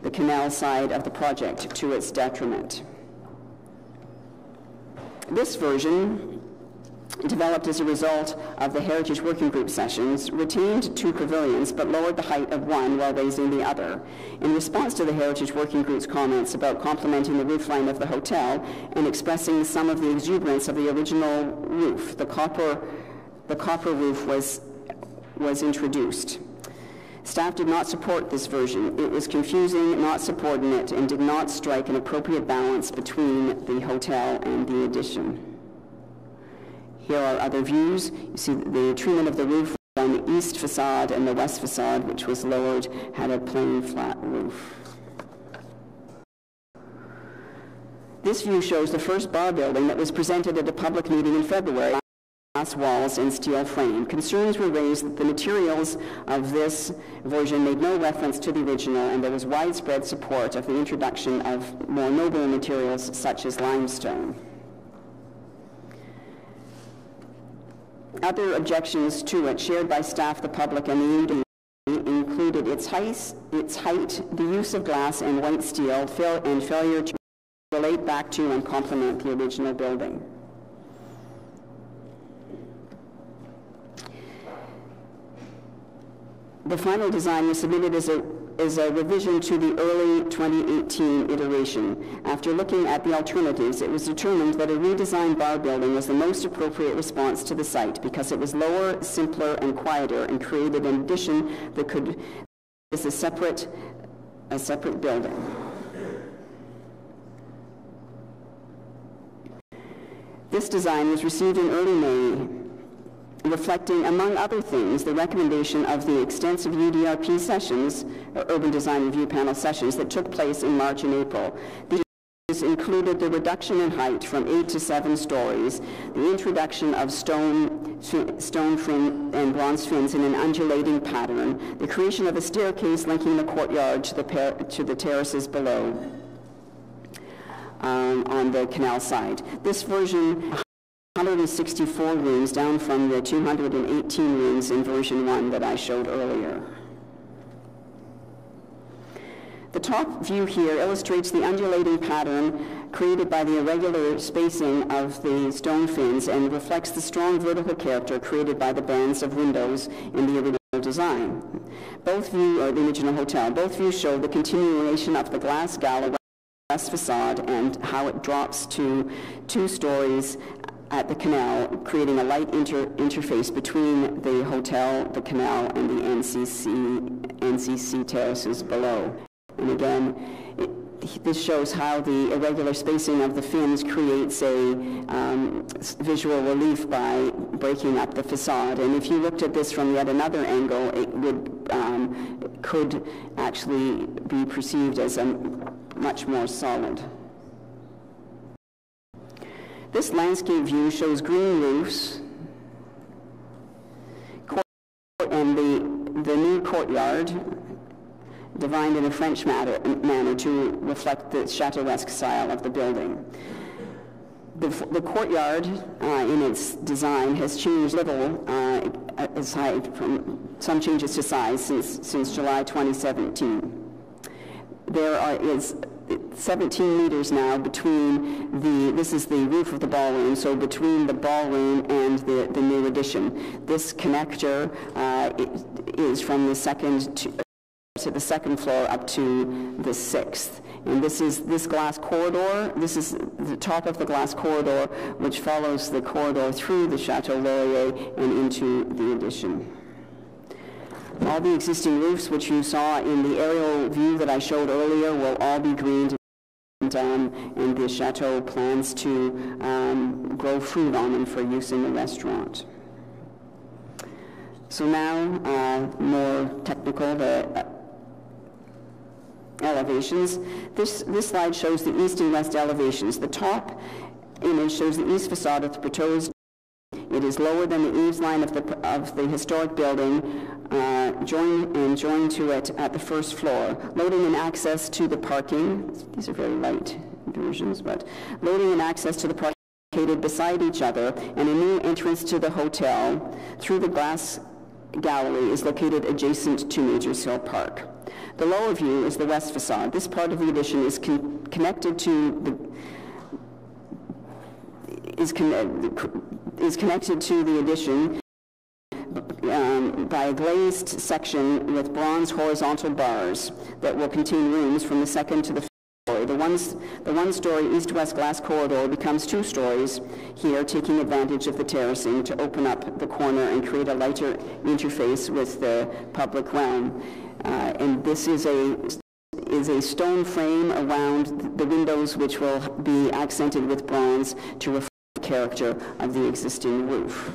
the canal side of the project to its detriment. This version, developed as a result of the Heritage Working Group sessions, retained 2 pavilions but lowered the height of one while raising the other. In response to the Heritage Working Group's comments about complementing the roofline of the hotel and expressing some of the exuberance of the original roof, the copper roof was introduced. Staff did not support this version. It was confusing, not subordinate, and did not strike an appropriate balance between the hotel and the addition. Here are other views. You see the treatment of the roof on the east facade, and the west facade, which was lowered, had a plain flat roof. This view shows the first bar building that was presented at a public meeting in February. Glass walls and steel frame. Concerns were raised that the materials of this version made no reference to the original, and there was widespread support of the introduction of more noble materials such as limestone. Other objections to it, shared by staff, the public, and the UD, included its height, the use of glass and white steel, and failure to relate back to and complement the original building. The final design was submitted as a revision to the early 2018 iteration. After looking at the alternatives, it was determined that a redesigned bar building was the most appropriate response to the site because it was lower, simpler, and quieter, and created an addition that could as a separate building. This design was received in early May, reflecting, among other things, the recommendation of the extensive UDRP sessions, or Urban Design Review Panel sessions, that took place in March and April. These included the reduction in height from 8 to 7 stories, the introduction of stone fin and bronze fins in an undulating pattern, the creation of a staircase linking the courtyard to the terraces below on the canal side. This version 164 rooms, down from the 218 rooms in version 1 that I showed earlier. The top view here illustrates the undulating pattern created by the irregular spacing of the stone fins and reflects the strong vertical character created by the bands of windows in the original design. Both views, or the original hotel, both views show the continuation of the glass gallery west facade and how it drops to 2 stories at the canal, creating a light interface between the hotel, the canal, and the NCC terraces below. And again, this shows how the irregular spacing of the fins creates a visual relief by breaking up the facade. And if you looked at this from yet another angle, it could actually be perceived as a much more solid. This landscape view shows green roofs and the new courtyard, designed in a French manner to reflect the Chateauesque style of the building. The courtyard in its design has changed little aside from some changes to size since July 2017. There is 17 meters now between this is the roof of the ballroom, so between the ballroom and the new addition. This connector is from the second to the second floor up to the 6th. And this glass corridor, this is the top of the glass corridor, which follows the corridor through the Chateau Laurier and into the addition. All the existing roofs, which you saw in the aerial view that I showed earlier, will all be greened, and the Chateau plans to grow fruit on them for use in the restaurant. So now, more technical, the elevations. This slide shows the east and west elevations. The top image shows the east facade of the proposed. It is lower than the eaves line of the historic building, joined to it at the first floor. Loading and access to the parking, these are very light versions, but loading and access to the parking located beside each other, and a new entrance to the hotel through the glass gallery is located adjacent to Majors Hill Park. The lower view is the west facade. This part of the addition is connected to the addition by a glazed section with bronze horizontal bars that will contain rooms from the second to the fifth story. The one-story east-west glass corridor becomes 2 stories here, taking advantage of the terracing to open up the corner and create a lighter interface with the public realm. And this is a stone frame around the windows, which will be accented with bronze to reflect the character of the existing roof.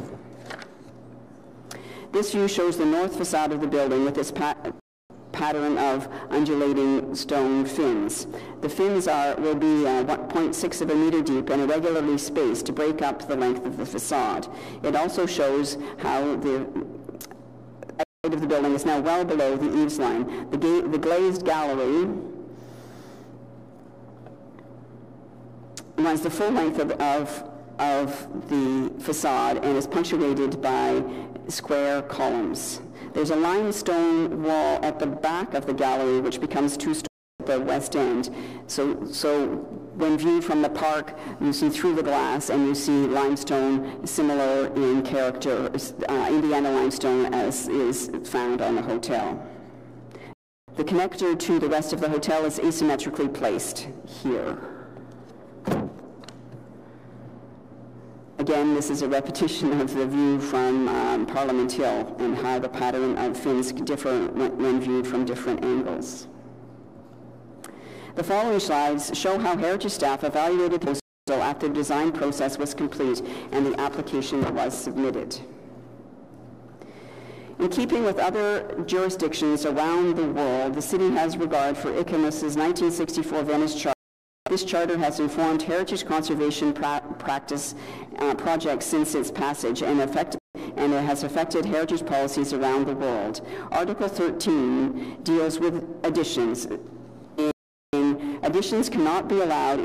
This view shows the north facade of the building with its pattern of undulating stone fins. The fins will be 1.6 of a meter deep and irregularly spaced to break up the length of the facade. It also shows how the of the building is now well below the eaves line. The glazed gallery runs the full length of the facade and is punctuated by square columns. There's a limestone wall at the back of the gallery which becomes 2 stories at the west end. So when viewed from the park, you see through the glass and you see limestone similar in character, Indiana limestone, as is found on the hotel. The connector to the rest of the hotel is asymmetrically placed here. Again, this is a repetition of the view from Parliament Hill and how the pattern of fins differ when viewed from different angles. The following slides show how Heritage staff evaluated the proposal after the design process was complete and the application was submitted. In keeping with other jurisdictions around the world, the city has regard for ICOMOS's 1964 Venice Charter This charter has informed heritage conservation projects since its passage and it has affected heritage policies around the world. Article 13 deals with additions. Additions cannot be allowed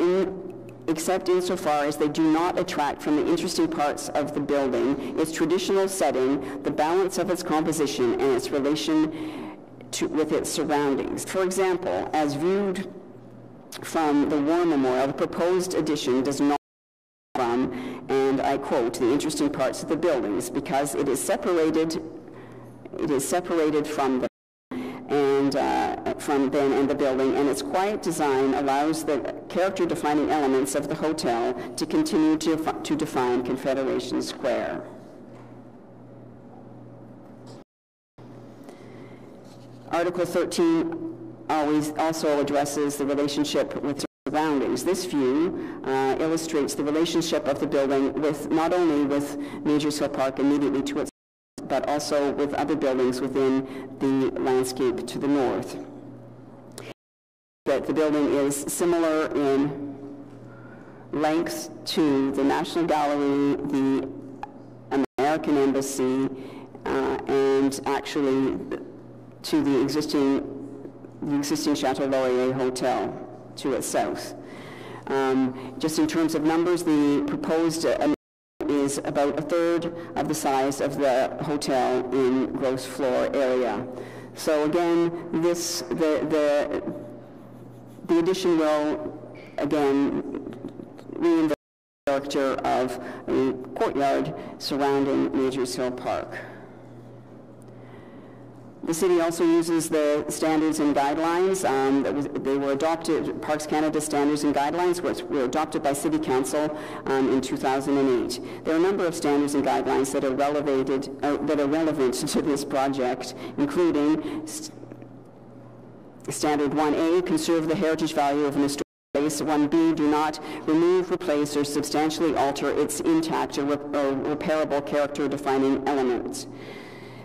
except insofar as they do not attract from the interesting parts of the building, its traditional setting, the balance of its composition, and its relation with its surroundings. For example, as viewed from the War Memorial, the proposed addition does not from, and I quote, the interesting parts of the buildings because it is separated from them and the building, and its quiet design allows the character-defining elements of the hotel to continue to define Confederation Square. Article 13 also addresses the relationship with surroundings. This view illustrates the relationship of the building with not only with Majors Hill Park immediately to its but also with other buildings within the landscape to the north. That the building is similar in length to the National Gallery, the American Embassy, and actually to the existing Chateau Laurier Hotel to its south. Just in terms of numbers, the proposed is about a third of the size of the hotel in gross floor area. So again, the addition will again reinvent the character of a courtyard surrounding Majors Hill Park. The city also uses the standards and guidelines. They were adopted, Parks Canada standards and guidelines were adopted by City Council in 2008. There are a number of standards and guidelines that are relevant to this project, including Standard 1A, conserve the heritage value of an historic place. 1B, do not remove, replace, or substantially alter its intact or repairable character-defining elements.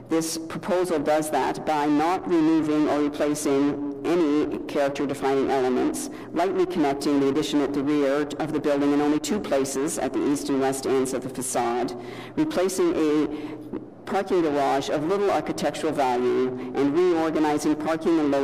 This proposal does that by not removing or replacing any character-defining elements, lightly connecting the addition at the rear of the building in only two places at the east and west ends of the facade, replacing a parking garage of little architectural value, and reorganizing parking and loading,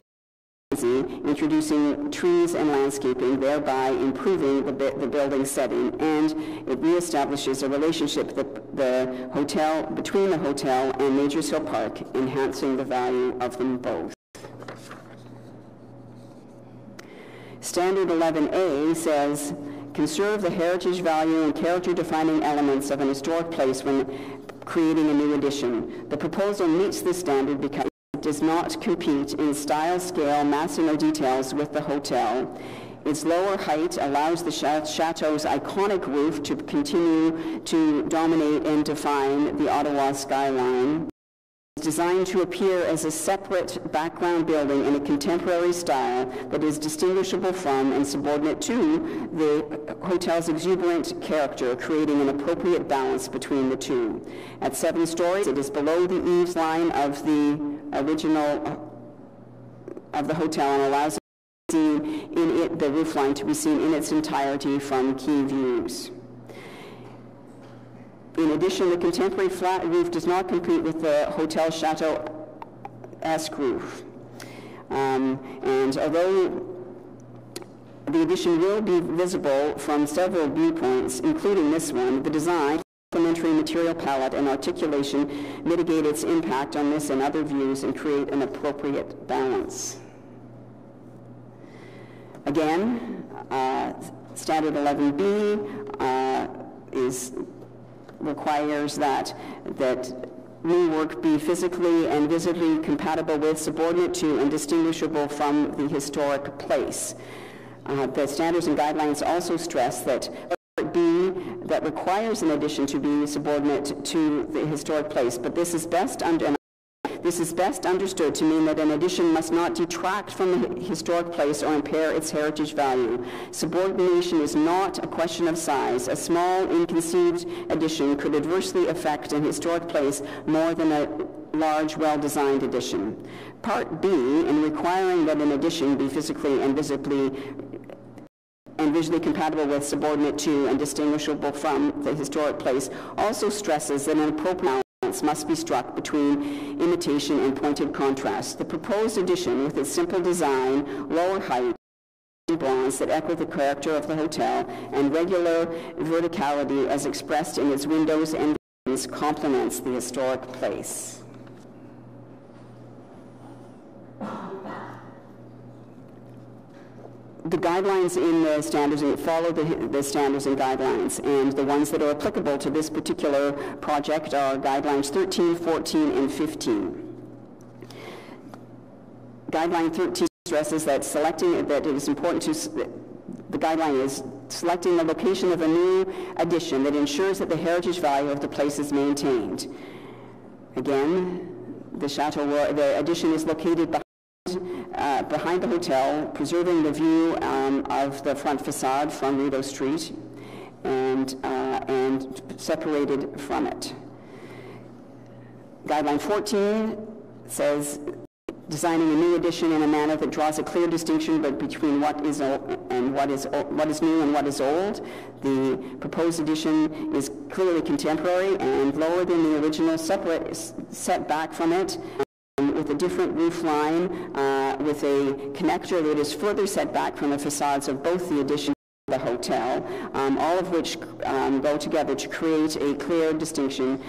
introducing trees and landscaping, thereby improving the building setting, and it reestablishes a relationship between the hotel and Majors Hill Park, enhancing the value of them both. Standard 11A says, conserve the heritage value and character-defining elements of an historic place when creating a new addition. The proposal meets this standard because it does not compete in style, scale, massing, or details with the hotel. Its lower height allows the chateau's iconic roof to continue to dominate and define the Ottawa skyline. It's designed to appear as a separate background building in a contemporary style that is distinguishable from and subordinate to the hotel's exuberant character, creating an appropriate balance between the two. At 7 stories, it is below the eaves line of the original of the hotel and allows the roof line to be seen in its entirety from key views. In addition, the contemporary flat roof does not compete with the Hotel Chateau-esque roof. And although the addition will be visible from several viewpoints, including this one, the design, complementary material palette, and articulation mitigate its impact on this and other views and create an appropriate balance. Again, Standard 11B requires that new work be physically and visibly compatible with, subordinate to, and distinguishable from the historic place. The standards and guidelines also stress that Part B that requires an addition to be subordinate to the historic place, but this is best understood to mean that an addition must not detract from the historic place or impair its heritage value. Subordination is not a question of size. A small, inconceived addition could adversely affect an historic place more than a large, well-designed addition. Part B, in requiring that an addition be physically and visibly and visually compatible with, subordinate to, and distinguishable from the historic place, also stresses that an appropriate balance must be struck between imitation and pointed contrast. The proposed addition, with its simple design, lower height, bronze that echo the character of the hotel, and regular verticality as expressed in its windows and beams, complements the historic place. The guidelines in the standards follow the standards and guidelines, and the ones that are applicable to this particular project are guidelines 13, 14, and 15. Guideline 13 stresses that it is important to, the guideline is selecting the location of a new addition that ensures that the heritage value of the place is maintained. Again, the addition is located behind the hotel, preserving the view of the front facade from Rideau Street and separated from it. Guideline 14 says designing a new addition in a manner that draws a clear distinction between what is new and what is old. The proposed addition is clearly contemporary and lower than the original, set back from it, with a different roof line, with a connector that is further set back from the facades of both the addition and the hotel, all of which go together to create a clear distinction,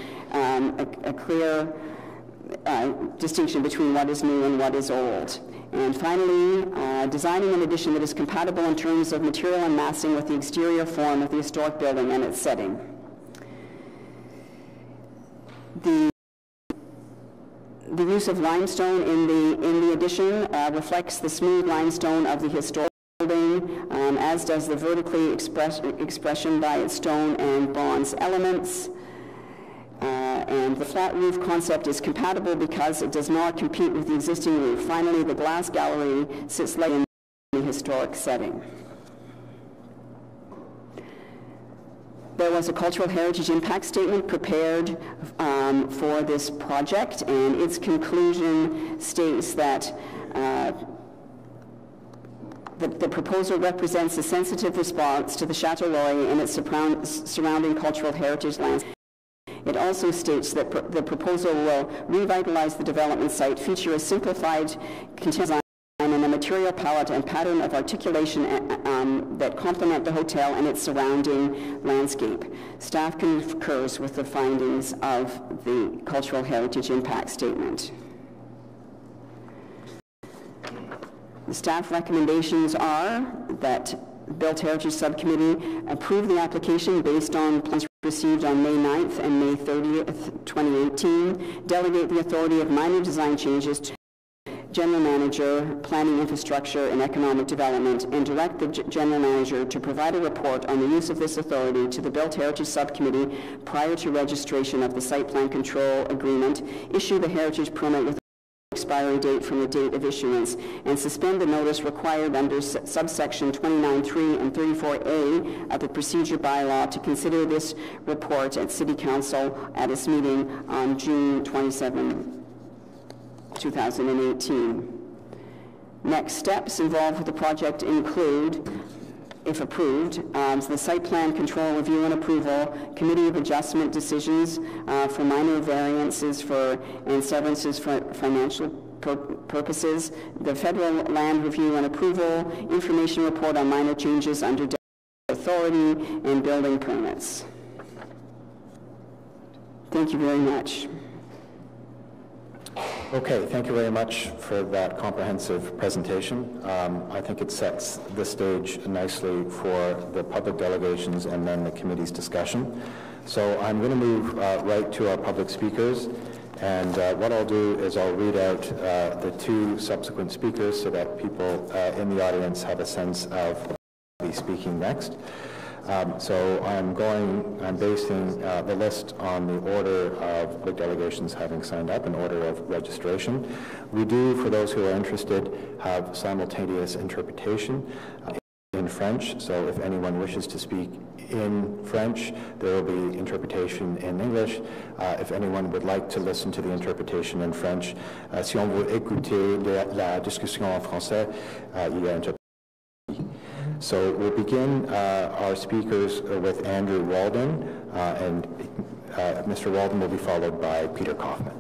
distinction between what is new and what is old. And finally, designing an addition that is compatible in terms of material and massing with the exterior form of the historic building and its setting. The use of limestone in the addition reflects the smooth limestone of the historic building, as does the vertically expression by its stone and bronze elements. And the flat roof concept is compatible because it does not compete with the existing roof. Finally, the glass gallery sits lightly in the historic setting. There was a cultural heritage impact statement prepared for this project, and its conclusion states that the proposal represents a sensitive response to the Chateau Laurier and its surrounding cultural heritage landscape. It also states that the proposal will revitalize the development site, feature a simplified design and a material palette and pattern of articulation that complement the hotel and its surrounding landscape. Staff concurs with the findings of the Cultural Heritage Impact Statement. The staff recommendations are that the Built Heritage Subcommittee approve the application based on plans received on May 9th and May 30th, 2018, delegate the authority of minor design changes to General Manager, Planning, Infrastructure, and Economic Development, and direct the General Manager to provide a report on the use of this authority to the Built Heritage Subcommittee prior to registration of the Site Plan Control Agreement, issue the Heritage Permit with expiry date from the date of issuance, and suspend the notice required under subsection 29.3 and 34A of the procedure bylaw to consider this report at City Council at its meeting on June 27, 2018. Next steps involved with the project include, if approved, the Site Plan Control Review and Approval, Committee of Adjustment decisions for minor variances and severances for financial purposes, the Federal Land Review and Approval, Information Report on minor changes under authority, and building permits. Thank you very much. Okay, thank you very much for that comprehensive presentation. I think it sets the stage nicely for the public delegations and then the committee's discussion. So I'm going to move right to our public speakers, and what I'll do is I'll read out the two subsequent speakers so that people in the audience have a sense of who will be speaking next. So I'm basing the list on the order of public delegations having signed up in order of registration. We do, for those who are interested, have simultaneous interpretation in French. So if anyone wishes to speak in French, there will be interpretation in English. If anyone would like to listen to the interpretation in French, si on veut écouter la discussion en français, il y a interpretation. So we'll begin our speakers with Andrew Walden, and Mr. Walden will be followed by Peter Kaufman.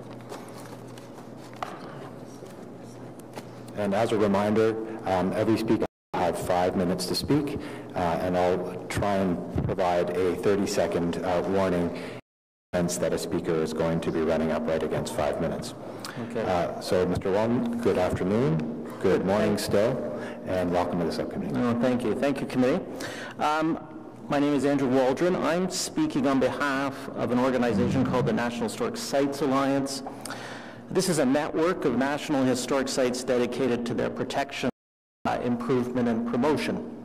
And as a reminder, every speaker will have 5 minutes to speak, and I'll try and provide a 30-second warning that a speaker is going to be running up right against 5 minutes. Okay. So, Mr. Walden, good afternoon, good morning still, and welcome to the subcommittee. Oh, thank you. Thank you, committee. My name is Andrew Waldron. I'm speaking on behalf of an organization called the National Historic Sites Alliance. This is a network of national historic sites dedicated to their protection, improvement, and promotion.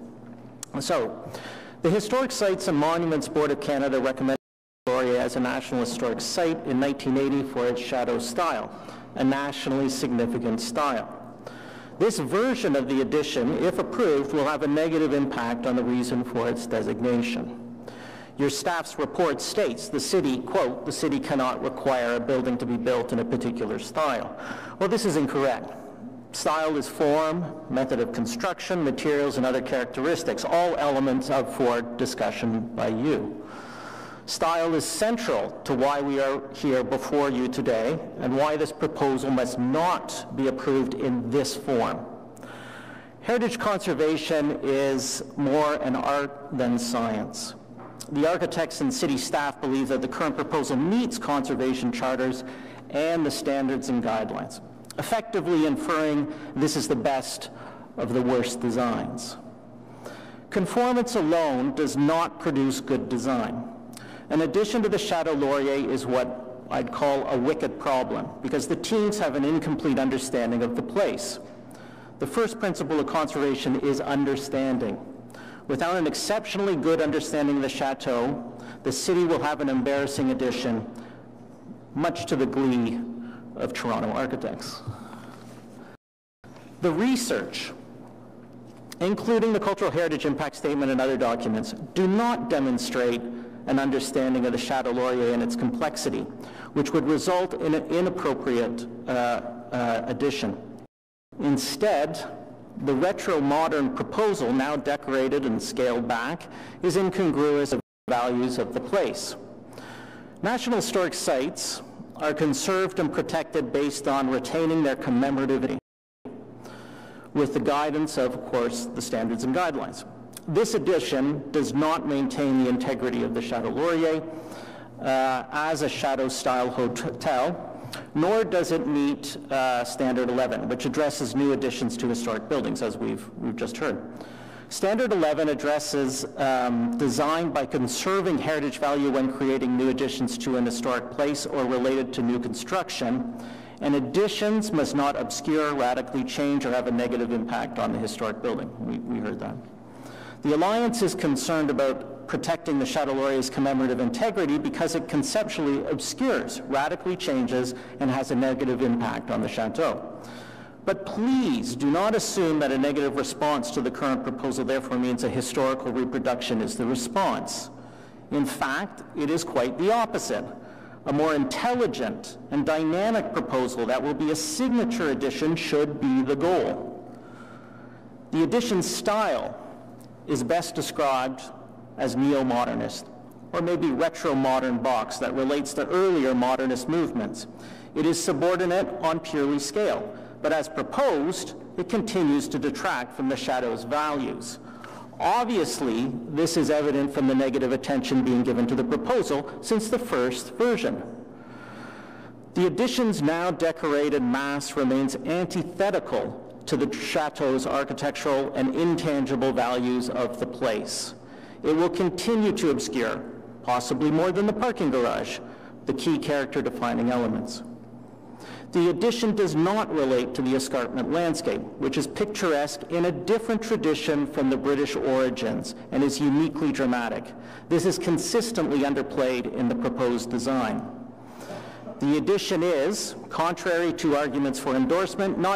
So, the Historic Sites and Monuments Board of Canada recommended Laurier as a National Historic Site in 1980 for its shadow style, a nationally significant style. This version of the addition, if approved, will have a negative impact on the reason for its designation. Your staff's report states the city, quote, the city cannot require a building to be built in a particular style. Well, this is incorrect. Style is form, method of construction, materials, and other characteristics, all elements up for discussion by you. Style is central to why we are here before you today and why this proposal must not be approved in this form. Heritage conservation is more an art than science. The architects and city staff believe that the current proposal meets conservation charters and the standards and guidelines, effectively inferring this is the best of the worst designs. Conformance alone does not produce good design. An addition to the Chateau Laurier is what I'd call a wicked problem, because the teams have an incomplete understanding of the place. The first principle of conservation is understanding. Without an exceptionally good understanding of the chateau, the city will have an embarrassing addition, much to the glee of Toronto architects. The research, including the Cultural Heritage Impact Statement and other documents, do not demonstrate an understanding of the Chateau Laurier and its complexity, which would result in an inappropriate addition. Instead, the retro-modern proposal, now decorated and scaled back, is incongruous with the values of the place. National Historic Sites are conserved and protected based on retaining their commemorativity, with the guidance of course, the standards and guidelines. This addition does not maintain the integrity of the Chateau Laurier as a chateau-style hotel, nor does it meet Standard 11, which addresses new additions to historic buildings, as we've just heard. Standard 11 addresses design by conserving heritage value when creating new additions to an historic place or related to new construction, and additions must not obscure, radically change, or have a negative impact on the historic building. We heard that. The Alliance is concerned about protecting the Chateau Laurier's commemorative integrity because it conceptually obscures, radically changes, and has a negative impact on the chateau. But please do not assume that a negative response to the current proposal therefore means a historical reproduction is the response. In fact, it is quite the opposite. A more intelligent and dynamic proposal that will be a signature addition should be the goal. The addition's style is best described as neo-modernist, or maybe retro-modern box that relates to earlier modernist movements. It is subordinate on purely scale, but as proposed, it continues to detract from the chateau's values. Obviously, this is evident from the negative attention being given to the proposal since the first version. The addition's now decorated mass remains antithetical to the chateau's architectural and intangible values of the place. It will continue to obscure, possibly more than the parking garage, the key character-defining elements. The addition does not relate to the escarpment landscape, which is picturesque in a different tradition from the British origins and is uniquely dramatic. This is consistently underplayed in the proposed design. The addition is, contrary to arguments for endorsement, not